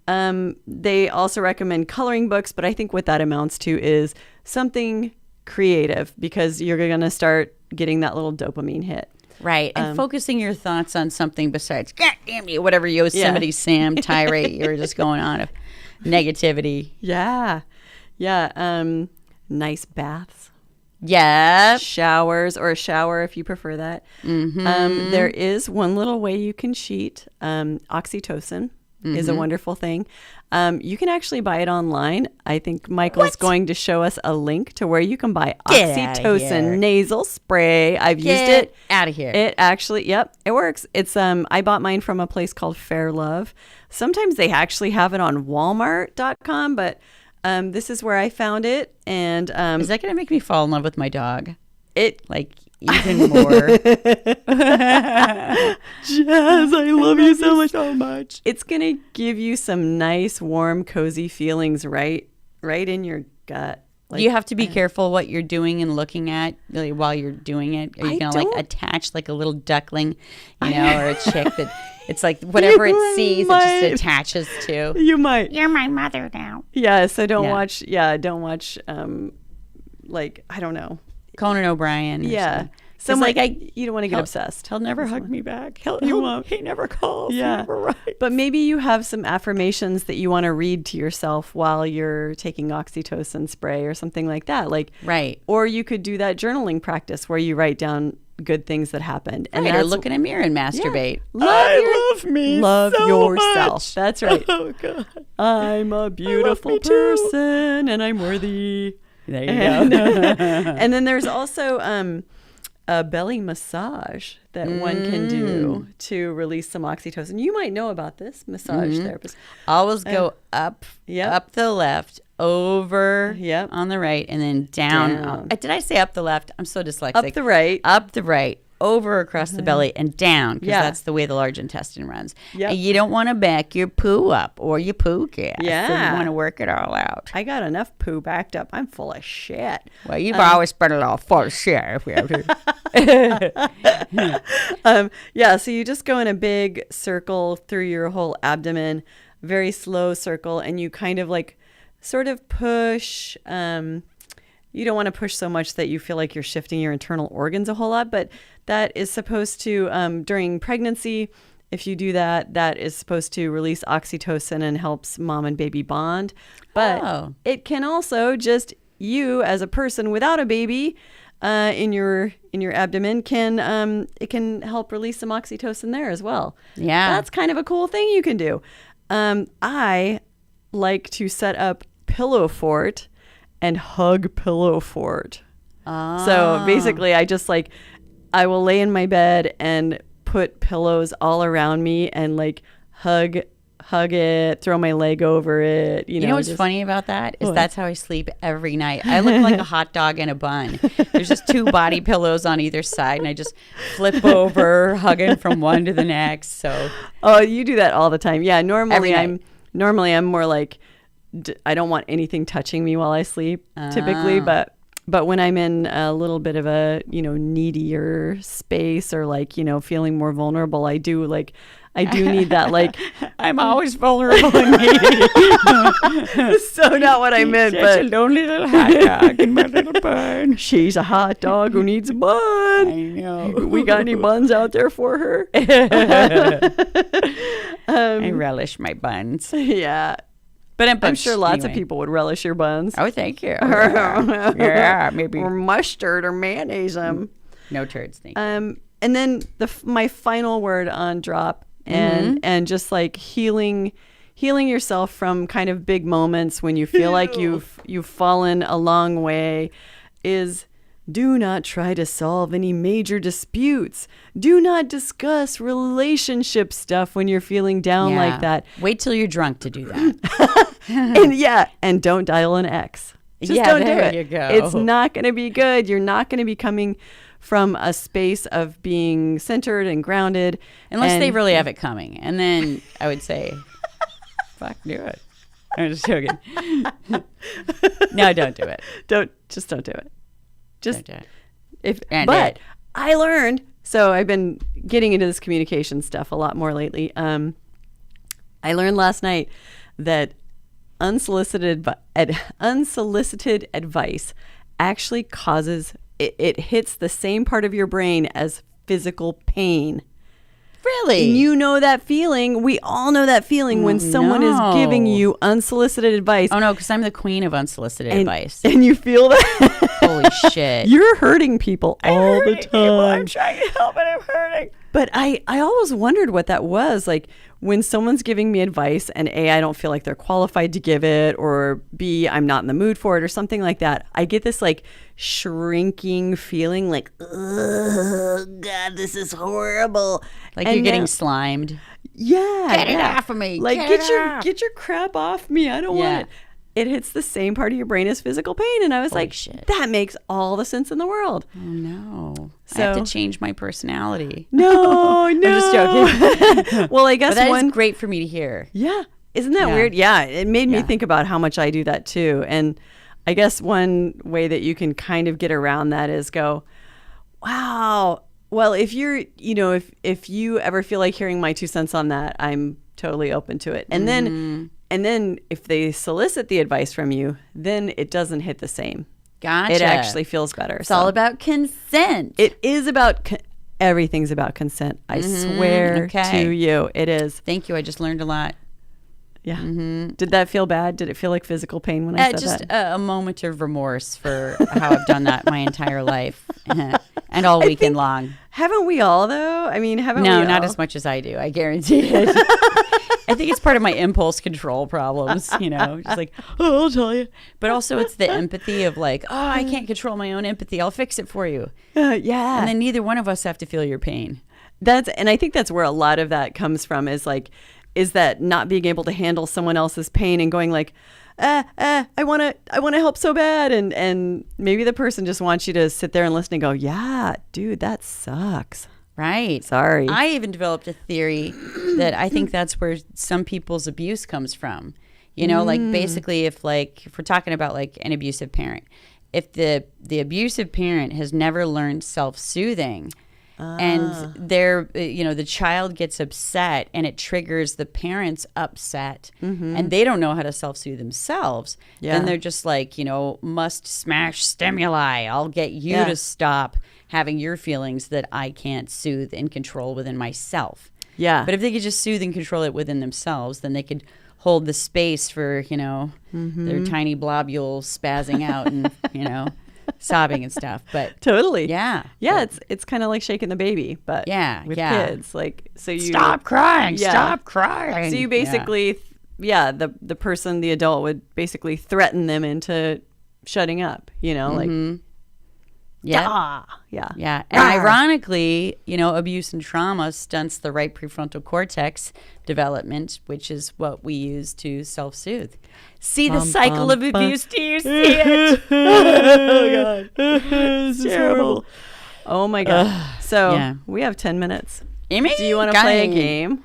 They also recommend coloring books, but I think what that amounts to is something creative, because you're going to start getting that little dopamine hit. Right. And focusing your thoughts on something besides, God damn you, whatever Yosemite Sam tirade you're just going on of negativity. Yeah. Yeah. Nice baths. Yeah. Showers, or a shower if you prefer that. There is one little way you can cheat. Oxytocin is a wonderful thing. You can actually buy it online. I think Michael's going to show us a link to where you can buy oxytocin nasal spray. I've used it. Out of here. It actually, it works. It's I bought mine from a place called Fair Love. Sometimes they actually have it on Walmart.com, but this is where I found it. And is that going to make me fall in love with my dog? It like even more. Jazz, I love you so much. It's gonna give you some nice, warm, cozy feelings right in your gut. Like, you have to be careful what you're doing and looking at while you're doing it. Are you gonna like attach like a little duckling, or a chick that it's like whatever it sees, it just attaches to. You might. You're my mother now. Yeah. So don't watch. Yeah, don't watch. Like I don't know. Conan O'Brien. Yeah. Someone, like you don't want to get obsessed. He'll never hug me back. He never calls. Yeah. He never writes. But maybe you have some affirmations that you want to read to yourself while you're taking oxytocin spray or something like that. Like right. Or you could do that journaling practice where you write down good things that happened. And or look in a mirror and masturbate. Yeah. Love yourself. Much. That's right. Oh God. I'm a beautiful person and I'm worthy. There you go. And then there's also a belly massage that one can do to release some oxytocin. You might know about this, massage therapist. Always go up the left, over on the right, and then down. Did I say up the left? I'm so dyslexic. Up the right. Up the right. Over across the belly and down, because that's the way the large intestine runs. Yep. And you don't want to back your poo up or your poo gas. Yeah. So you want to work it all out. I got enough poo backed up. I'm full of shit. Well, you've always been a little full of shit. If we have to. So you just go in a big circle through your whole abdomen, very slow circle, and you kind of like sort of push you don't want to push so much that you feel like you're shifting your internal organs a whole lot, but that is supposed to, during pregnancy, if you do that, that is supposed to release oxytocin and helps mom and baby bond. But it can also just, you as a person without a baby in your abdomen it can help release some oxytocin there as well. Yeah. That's kind of a cool thing you can do. I like to set up pillow fort and hug pillow fort. So basically I will lay in my bed and put pillows all around me and like hug it, throw my leg over it. You know what's funny about that is that's how I sleep every night. I look like a hot dog in a bun. There's just 2 body pillows on either side, and I just flip over, hugging from one to the next. So, you do that all the time. Yeah, normally I'm more like I don't want anything touching me while I sleep typically, but when I'm in a little bit of a, needier space or like, feeling more vulnerable, I do need that, like. I'm always vulnerable and needy. So not what I meant, but. Such a lonely little hot dog in my little bun. She's a hot dog who needs a bun. I know. We got any buns out there for her? I relish my buns. Yeah. But I'm sure lots of people would relish your buns. Oh, thank you. Yeah, maybe. Or mustard or mayonnaise them. No turds, thank you. And then my final word on drop and just like healing yourself from kind of big moments when you feel like you've fallen a long way is do not try to solve any major disputes. Do not discuss relationship stuff when you're feeling down like that. Wait till you're drunk to do that. and don't dial an ex. Just don't do it. You go. It's not going to be good. You're not going to be coming from a space of being centered and grounded. Unless they really have it coming. And then I would say, fuck, do it. I'm just joking. No, don't do it. Don't do it. Just don't do it. I learned, so I've been getting into this communication stuff a lot more lately. I learned last night that unsolicited advice actually causes it hits the same part of your brain as physical pain. Really? And you know that feeling. We all know that feeling when someone is giving you unsolicited advice. Oh, no, because I'm the queen of unsolicited advice. And you feel that? Holy shit. You're hurting people all the time. I'm trying to help, and I'm hurting. But I always wondered what that was. Like, when someone's giving me advice and A, I don't feel like they're qualified to give it, or B, I'm not in the mood for it or something like that, I get this like shrinking feeling like, oh, God, this is horrible. Like you're getting slimed. Yeah. Get it off of me. Like, get your crap off me. I don't want it. It hits the same part of your brain as physical pain. And I was shit. That makes all the sense in the world. Oh, no. So, I have to change my personality. No. I'm just joking. Well, I guess that is great for me to hear. Yeah. Isn't that weird? Yeah. It made me think about how much I do that too. And I guess one way that you can kind of get around that is go, wow. Well, if you're, if you ever feel like hearing my 2 cents on that, I'm totally open to it. And then if they solicit the advice from you, then it doesn't hit the same. Gotcha. It actually feels better. It's all about consent. It is about everything's about consent. I swear to you, it is. Thank you. I just learned a lot. Yeah. Mm-hmm. Did that feel bad? Did it feel like physical pain when I said just that? Just a moment of remorse for how I've done that my entire life and all weekend long. Haven't we all, though? I mean, haven't we all? No, not as much as I do. I guarantee it. I think it's part of my impulse control problems, just like, oh, I'll tell you. But also it's the empathy of like, oh, I can't control my own empathy. I'll fix it for you. Yeah. And then neither one of us have to feel your pain. And I think that's where a lot of that comes from is that not being able to handle someone else's pain and going like, I want to help so bad. And maybe the person just wants you to sit there and listen and go, yeah, dude, that sucks. Right. Sorry. I even developed a theory that I think that's where some people's abuse comes from. Like basically if we're talking about like an abusive parent, if the abusive parent has never learned self-soothing, And they're, the child gets upset and it triggers the parents upset and they don't know how to self-soothe themselves. Then they're just like, must smash stimuli. I'll get you to stop having your feelings that I can't soothe and control within myself. Yeah. But if they could just soothe and control it within themselves, then they could hold the space for, their tiny globules spazzing out and, sobbing and stuff. But totally. Yeah. Yeah. It's kind of like shaking the baby, but with kids. Like, so you stop crying. Stop crying. So you basically, the person, the adult would basically threaten them into shutting up, like, yeah. Yeah. And ironically, abuse and trauma stunts the right prefrontal cortex development, which is what we use to self-soothe. See the cycle of abuse? Do you see it? Oh, God. It's terrible. Oh, my God. So we have 10 minutes. Do you want to play a game?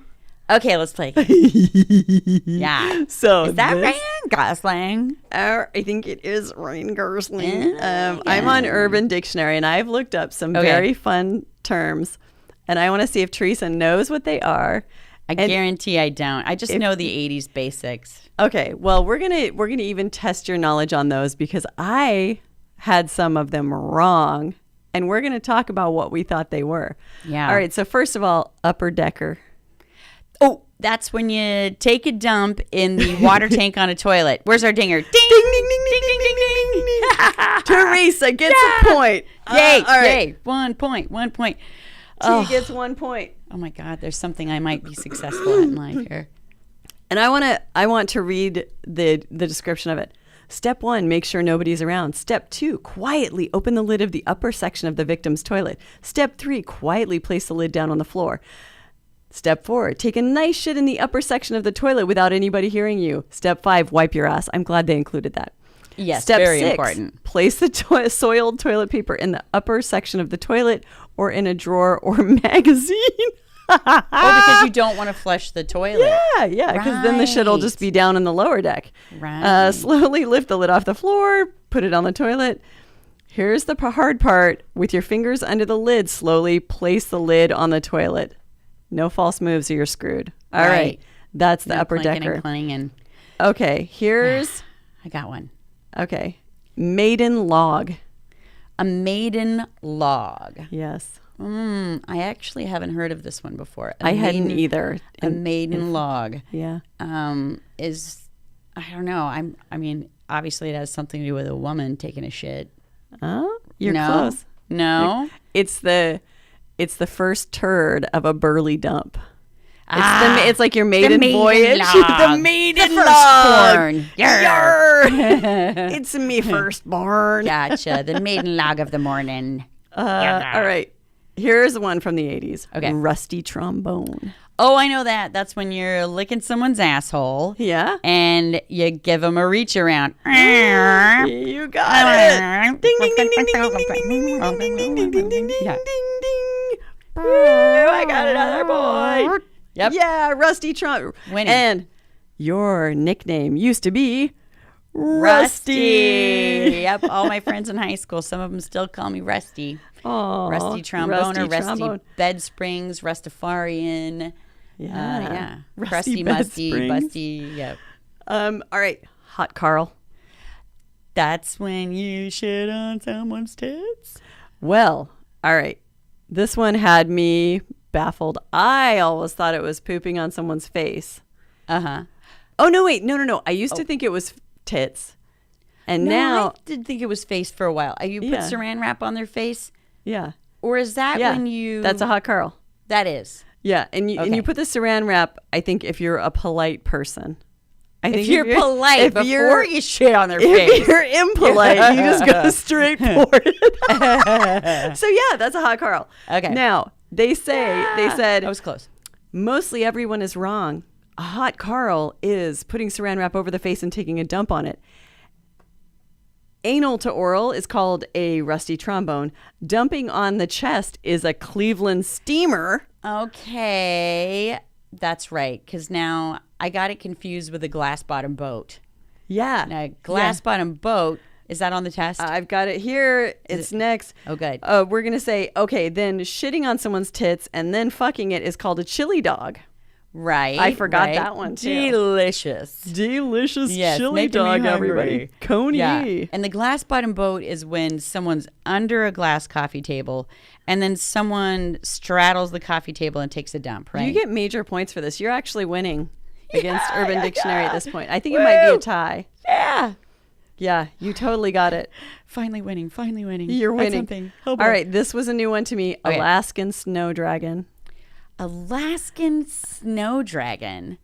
Okay, let's play a game. Yeah. So is that Ryan Gosling? I think it is Ryan Gosling. I'm on Urban Dictionary, and I've looked up some very fun terms, and I want to see if Teresa knows what they are. I guarantee I don't. I just know the 80s basics. Okay, well, we're gonna even test your knowledge on those because I had some of them wrong, and we're gonna talk about what we thought they were. Yeah. All right. So first of all, upper decker. Oh, that's when you take a dump in the water tank on a toilet. Where's our dinger? Ding, ding, ding, ding, ding, ding, ding, ding, ding. Teresa gets a point. Yay, all right. Yay. 1 point, 1 point. She gets 1 point. Oh my God, there's something I might be successful at in life here. And I want to read the description of it. Step 1, make sure nobody's around. Step 2, quietly open the lid of the upper section of the victim's toilet. Step 3, quietly place the lid down on the floor. Step 4, take a nice shit in the upper section of the toilet without anybody hearing you. Step 5, wipe your ass. I'm glad they included that. Yes, Step very 6, important. Place the soiled toilet paper in the upper section of the toilet or in a drawer or magazine. Because you don't want to flush the toilet. Yeah, because then the shit will just be down in the lower deck. Right. Slowly lift the lid off the floor, put it on the toilet. Here's the hard part. With your fingers under the lid, slowly place the lid on the toilet. No false moves or you're screwed. All right. That's the upper decker. And okay, here's... I got one. Okay. Maiden log. A maiden log. Yes. I actually haven't heard of this one before. I hadn't either. A maiden log. Yeah. Is, I don't know. I mean, obviously it has something to do with a woman taking a shit. Oh, you're close. No. It's the first turd of a burly dump. It's like your maiden voyage. The maiden log. Yarr. It's me firstborn. Gotcha. The maiden log of the morning. All right. Here's one from the 80s. Okay. Rusty trombone. Oh, I know that. That's when you're licking someone's asshole. Yeah. And you give them a reach around. You got it. Ding, ding, ding, ding, ding, ding, ding, ding, ding, ding, ding, ding, ding, ding, ding, ding. I got another boy. Yep. Yeah, Rusty Trump. Winning. And your nickname used to be Rusty. Yep. All my friends in high school, some of them still call me Rusty. Oh, Rusty trombone or Rusty bed springs, Rastafarian. Yeah. Crusty, musty, busty. Yep. All right. Hot Carl. That's when you shit on someone's tits. Well, all right. This one had me baffled. I always thought it was pooping on someone's face. Uh-huh. Oh, no, wait. No. I used to think it was tits. And now... I did think it was face for a while. You put saran wrap on their face? Yeah. Or is that when you... That's a hot Carl. That is. Yeah. And you put the saran wrap, I think, if you're a polite person. If you're polite before you shit on their face. If you're impolite, you just go straight for it. So, yeah, that's a hot Carl. Okay. Now, they said... I was close. Mostly everyone is wrong. A hot Carl is putting saran wrap over the face and taking a dump on it. Anal to oral is called a rusty trombone. Dumping on the chest is a Cleveland steamer. Okay. That's right. Because now I got it confused with a glass bottom boat. Yeah. Now, glass bottom boat Is that on the test? I've got it here. It's next. Oh, good. We're going to say, okay, then shitting on someone's tits and then fucking it is called a chili dog. Right. I forgot that one too. Delicious. Delicious chili making me dog, hungry. everybody. Coney. Yeah. And the glass bottom boat is when someone's under a glass coffee table and then someone straddles the coffee table and takes a dump, right? You get major points for this. You're actually winning against Urban Dictionary at this point. I think it might be a tie. Yeah. Yeah, you totally got it. Finally winning. You're That's winning. something. Oh, All right, this was a new one to me. Okay. Alaskan snow dragon. Alaskan snow dragon.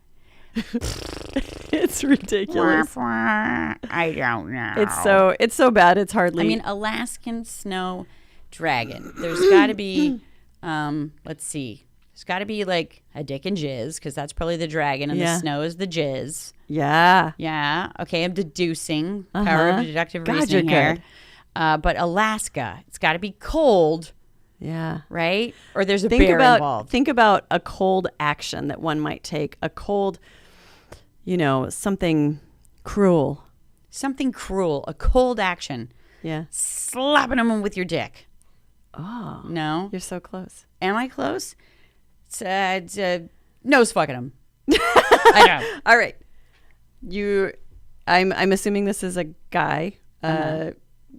It's ridiculous. I don't know. It's so bad. It's hardly. I mean, Alaskan snow dragon. There's got to be, let's see. There's got to be like a dick and jizz because that's probably the dragon and the snow is the jizz. yeah. Yeah. Okay. I'm deducing. Power of deductive God, reasoning you're here. good. But Alaska, it's got to be cold, Yeah. right? Or there's a bear involved. Think about a cold action that one might take. A cold, something cruel. Something cruel. A cold action. Yeah. Slapping them with your dick. Oh. No. You're so close. Am I close? It's nose fucking him. I know. All right. I'm assuming this is a guy.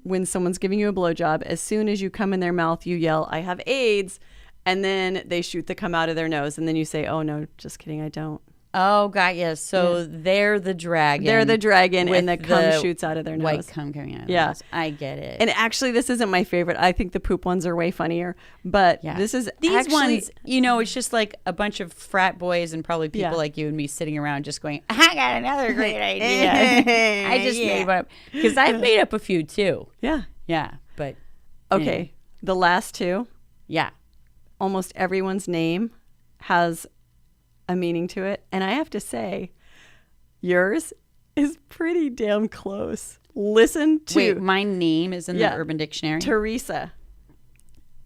When someone's giving you a blowjob, as soon as you come in their mouth, you yell, "I have AIDS," and then they shoot the cum out of their nose, and then you say, "Oh no, just kidding, I don't." Oh, got you. So they're the dragon. They're the dragon, with and the cum shoots out of their white nose. cum coming out of Yeah. their nose. I get it. And actually, this isn't my favorite. I think the poop ones are way funnier. But this is these actually, ones, it's just like a bunch of frat boys and probably people like you and me sitting around just going, I got another great idea. I just made one up. Because I've made up a few too. Yeah. Yeah. But Okay. The last two, yeah. almost everyone's name has a meaning to it. And I have to say, yours is pretty damn close. Listen to... Wait, my name is in the Urban Dictionary? Teresa.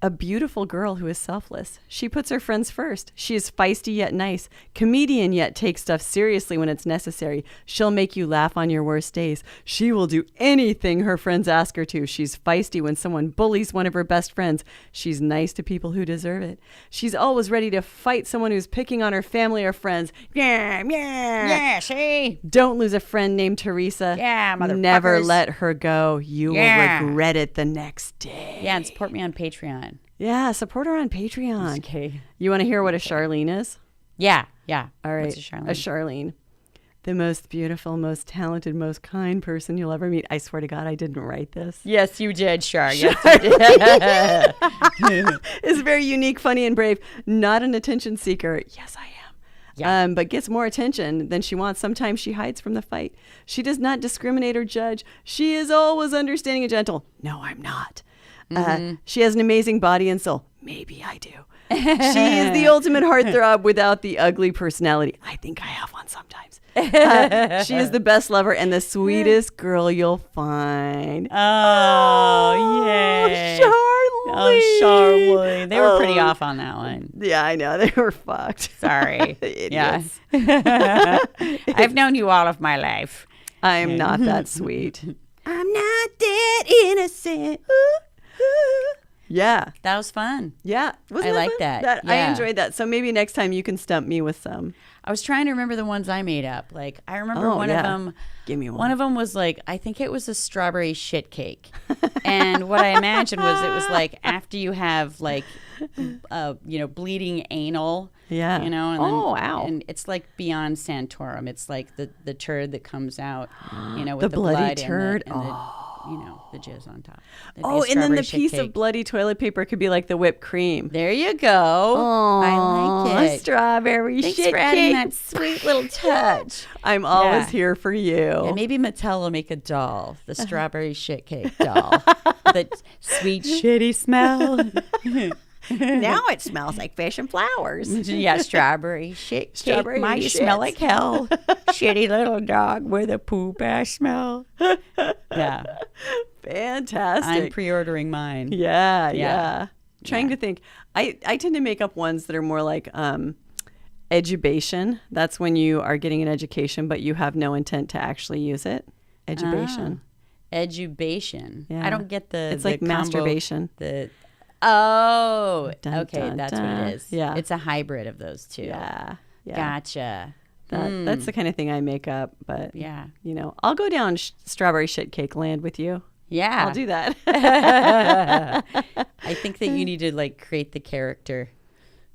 A beautiful girl who is selfless. She puts her friends first. She is feisty yet nice. Comedian yet takes stuff seriously when it's necessary. She'll make you laugh on your worst days. She will do anything her friends ask her to. She's feisty when someone bullies one of her best friends. She's nice to people who deserve it. She's always ready to fight someone who's picking on her family or friends. Yeah, see? Don't lose a friend named Teresa. Yeah, motherfuckers. Never let her go. You will regret it the next day. Yeah, and support me on Patreon. Yeah, support her on Patreon. Okay. You want to hear what a Charlene is? Yeah. All right. What's a Charlene? A Charlene. The most beautiful, most talented, most kind person you'll ever meet. I swear to God, I didn't write this. Yes, you did, Char. Yes, you did. Is very unique, funny, and brave. Not an attention seeker. Yes, I am. Yeah. But gets more attention than she wants. Sometimes she hides from the fight. She does not discriminate or judge. She is always understanding and gentle. No, I'm not. She has an amazing body and soul. Maybe I do. She is the ultimate heartthrob without the ugly personality. I think I have one sometimes. She is the best lover and the sweetest girl you'll find. Oh, yay. Charlene. Oh, Charlene. They were pretty off on that one. Yeah, I know. They were fucked. Sorry. Idiots. Yeah. I've known you all of my life. I'm not that sweet. I'm not that innocent. Yeah. That was fun. Yeah. Wasn't I like fun? that. I Yeah. enjoyed that. So maybe next time you can stump me with some. I was trying to remember the ones I made up. Like, I remember one of them. Give me one. One of them was like, I think it was a strawberry shit cake. And what I imagined was it was like after you have like, bleeding anal. Yeah. And then, wow. And it's like beyond Santorum. It's like the turd that comes out, with The the bloody blood turd? and the jizz on top. That'd be a Oh, and then the strawberry shit piece cake. of bloody toilet paper could be like the whipped cream. There you go. I like it. Strawberry Thanks shit for adding cake. that sweet little touch. I'm always Yeah. here for you. Yeah, maybe Mattel will make a doll, the strawberry shit cake doll. The sweet, shitty smell. Now it smells like fish and flowers. Yeah, strawberry shit cake Strawberry might shits. smell like hell. Shitty little dog with a poop ass smell. Yeah, Fantastic. I'm pre-ordering mine. Yeah. Trying to think. I tend to make up ones that are more like edubation. That's when you are getting an education, but you have no intent to actually use it. Edubation. Edubation. Yeah. I don't get the. It's the like combo, masturbation. Dun, okay, dun, that's dun. what it is. Yeah. It's a hybrid of those two. Yeah. Gotcha. That's the kind of thing I make up. But, Yeah. I'll go down strawberry shit cake land with you. Yeah. I'll do that. I think that you need to like create the character.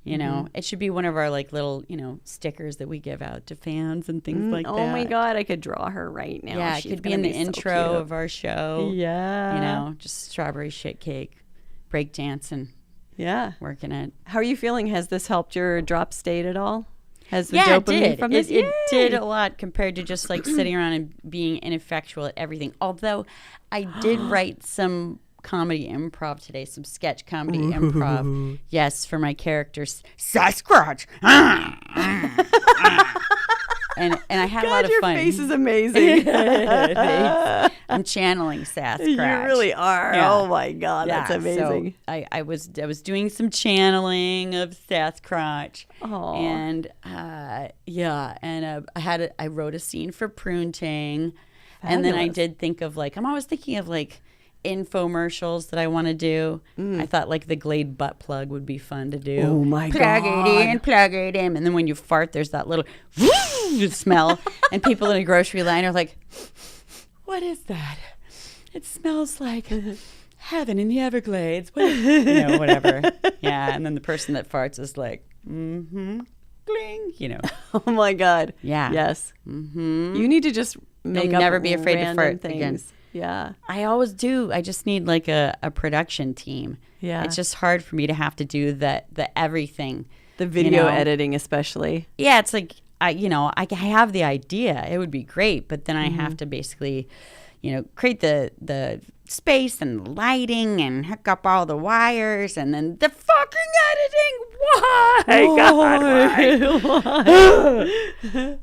It should be one of our like little, stickers that we give out to fans and things like that. Oh my God, I could draw her right now. Yeah, it She's could be gonna in the so intro cute. of our show. Yeah. Just strawberry shit cake, break dancing, Yeah. working it. How are you feeling? Has this helped your drop state at all? Has the Yeah, it dopamine did. from this? It did a lot compared to just like sitting around and being ineffectual at everything. Although I did write some comedy improv today, some sketch comedy improv. Yes, for my characters, Sasquatch. And I had a lot of your fun. face is amazing. Thanks. I'm channeling Sasquatch. You really are. Yeah. Oh my God, that's Yeah, amazing. So I was doing some channeling of Sasquatch, Aw. and I wrote a scene for Prunting, and then I Fabulous. did think of like I'm always thinking of like infomercials that I want to do. I thought like the Glade butt plug would be fun to do. Oh my plug God. it in, plug it in, and then when you fart, there's that little smell, and people in a grocery line are like, "What is that? It smells like heaven in the Everglades." Whatever. Yeah, and then the person that farts is like, "Mm-hmm, gling," Oh my God. Yeah. Yes. Mm-hmm. You need to just make up never be afraid to random fart things. again. Yeah. I always do. I just need like a production team. Yeah. It's just hard for me to have to do the everything. The video know? editing especially. Yeah, it's like I have the idea. It would be great, but then I have to basically, create the space and the lighting and hook up all the wires and then the fucking editing. Why? God, why?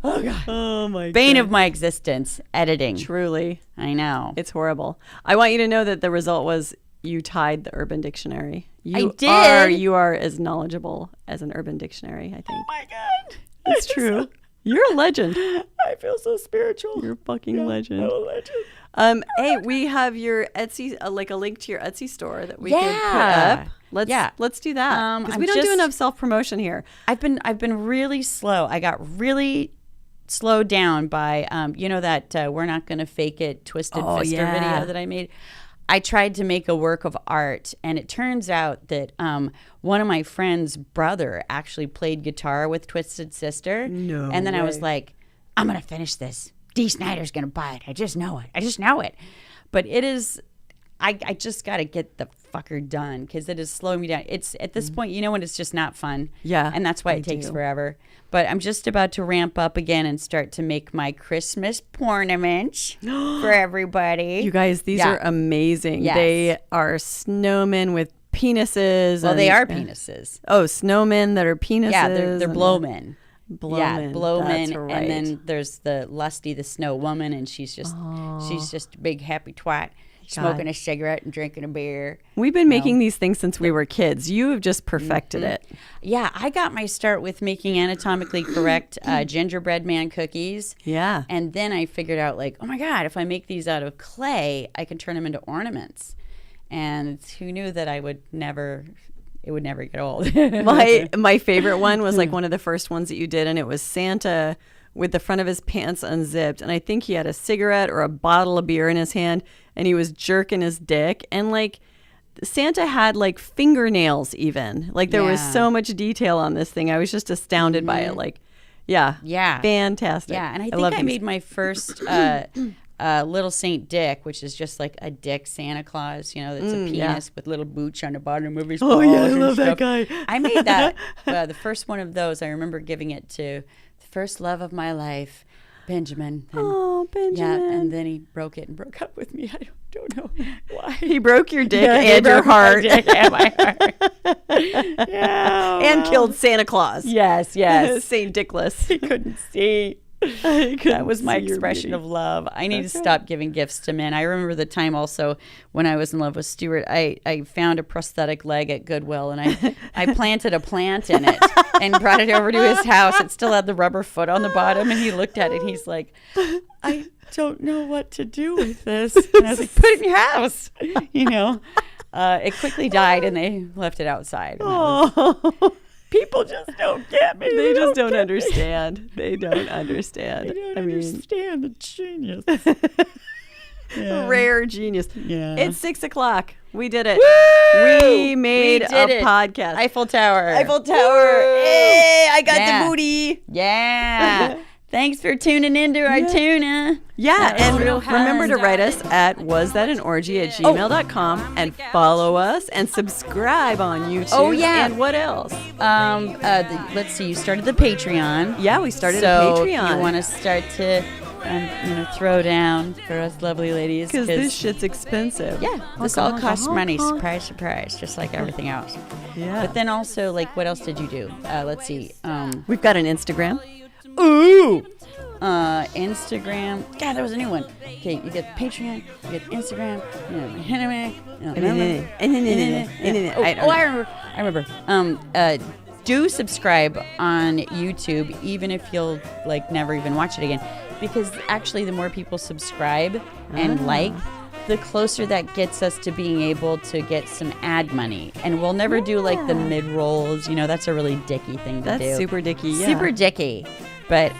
Oh God. Oh my Bane God. of my existence, editing. Truly. I know. It's horrible. I want you to know that the result was you tied the Urban Dictionary. You did? You are as knowledgeable as an Urban Dictionary, I think. Oh my God. It's true. You're a legend. I feel so spiritual. You're a fucking legend. I'm a legend. Hey, we have your Etsy, like a link to your Etsy store that we could put Yeah. up. Let's do that because I'm we don't do just- enough self promotion here. I've been really slow. I got really slowed down by that We're Not Gonna Fake It Twisted Oh, Fister yeah. video that I made. I tried to make a work of art, and it turns out that one of my friend's brother actually played guitar with Twisted Sister. No And then I was way. like, I'm gonna finish this. Dee Snider's gonna buy it. I just know it. But it is. I just got to get the fucker done because it is slowing me down. It's at this point, when it's just not fun. Yeah, And that's why I it takes do. forever. But I'm just about to ramp up again and start to make my Christmas ornaments for everybody. You guys, these Yeah. are amazing. Yes. They are snowmen with penises. Well, and- they are penises. Oh, snowmen that are penises. Yeah, they're and- blowmen. Blowmen. Yeah, blowmen. That's right. And then there's the Lusty, the snow woman, and she's just a big happy twat. Smoking a cigarette and drinking a beer. We've been making these things since we were kids. You have just perfected it. Yeah, I got my start with making anatomically correct gingerbread man cookies. Yeah. And then I figured out, like, oh my God, if I make these out of clay, I can turn them into ornaments. And who knew that it would never get old. My favorite one was like one of the first ones that you did, and it was Santa with the front of his pants unzipped, and I think he had a cigarette or a bottle of beer in his hand, and he was jerking his dick, and like Santa had like fingernails even. Like there was Yeah. so much detail on this thing. I was just astounded by it. Like, yeah, fantastic. Yeah, and I love think I these. made my first Little Saint Dick, which is just like a dick Santa Claus, that's a penis with little booch on the bottom of his balls. Oh yeah, I and love that stuff. guy. I made that, the first one of those. I remember giving it to the first love of my life, Benjamin. And, Oh, Benjamin. yeah, and then he broke it and broke up with me. I don't know why. He broke your dick Yeah, he and your broke my heart. dick and my heart. Yeah, And well. killed Santa Claus. Yes, yes. Saint Dickless. He couldn't see. That was my expression of love. I need to stop giving gifts to men. I remember the time also when I was in love with Stuart, I found a prosthetic leg at Goodwill, and I planted a plant in it and brought it over to his house. It still had the rubber foot on the bottom, and he looked at it, and he's like, I don't know what to do with this. And I was like, put it in your house. It quickly died, and they left it outside. People just don't get me. They just don't understand. They don't understand. They don't understand the genius. Rare genius. Yeah. It's 6:00. We did it. Woo! We made a podcast. Eiffel Tower. Hey, I got the booty. Yeah. Thanks for tuning into our tuna. Yeah, and remember to write us at wasthatAnorgy@gmail.com and follow us and subscribe on YouTube. Oh, yeah. And what else? Let's see. You started the Patreon. Yeah, we started a So Patreon. you want to start to, throw down for us lovely ladies. Because this shit's expensive. Yeah, this all costs money. Surprise, surprise. Just like everything else. Yeah. But then also, what else did you do? Let's see. We've got an Instagram. Ooh. Instagram. God, that was a new one. Okay, you get Patreon, you get Instagram. I remember. Do subscribe on YouTube, even if you'll never even watch it again, because actually, the more people subscribe and the closer that gets us to being able to get some ad money. And we'll never do the mid rolls. That's a really dicky thing to do. That's super dicky. Yeah. Super dicky. But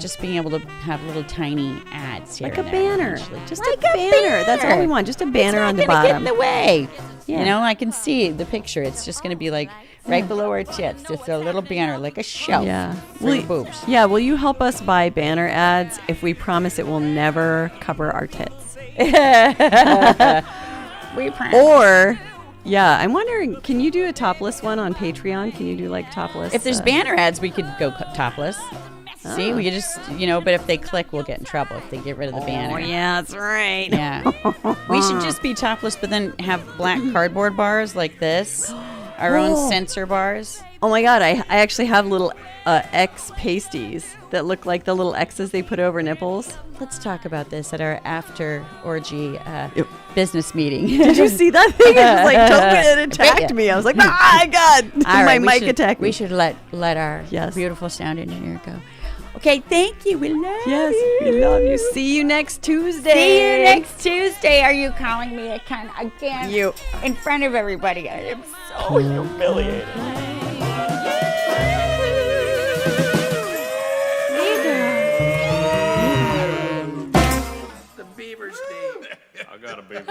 just being able to have little tiny ads here, like a and there banner, eventually. just a banner. That's all we want. Just a banner on the bottom. Get in the way. Yeah. I can see the picture. It's just going to be right below our tits, just a little banner, like a shelf. Yeah. For your boobs. Yeah. Will you help us buy banner ads if we promise it will never cover our tits? We promise. Or. Yeah, I'm wondering, can you do a topless one on Patreon? Can you do topless? If there's banner ads, we could go topless. See, we could just, but if they click, we'll get in trouble if they get rid of the banner. Oh, yeah, that's right. Yeah. We should just be topless, but then have black cardboard bars like this, our own sensor bars. Oh, my God, I actually have little X pasties that look like the little X's they put over nipples. Let's talk about this at our after orgy business meeting. Did you see that thing? It just it attacked me. I was like, my God. My mic attacked me. We should let our beautiful sound engineer go. Okay, thank you. We love you. Yes, we love you. See you next Tuesday. Are you calling me a cunt again? You. In front of everybody. I am so humiliated. The beaver Steve. I got a beaver.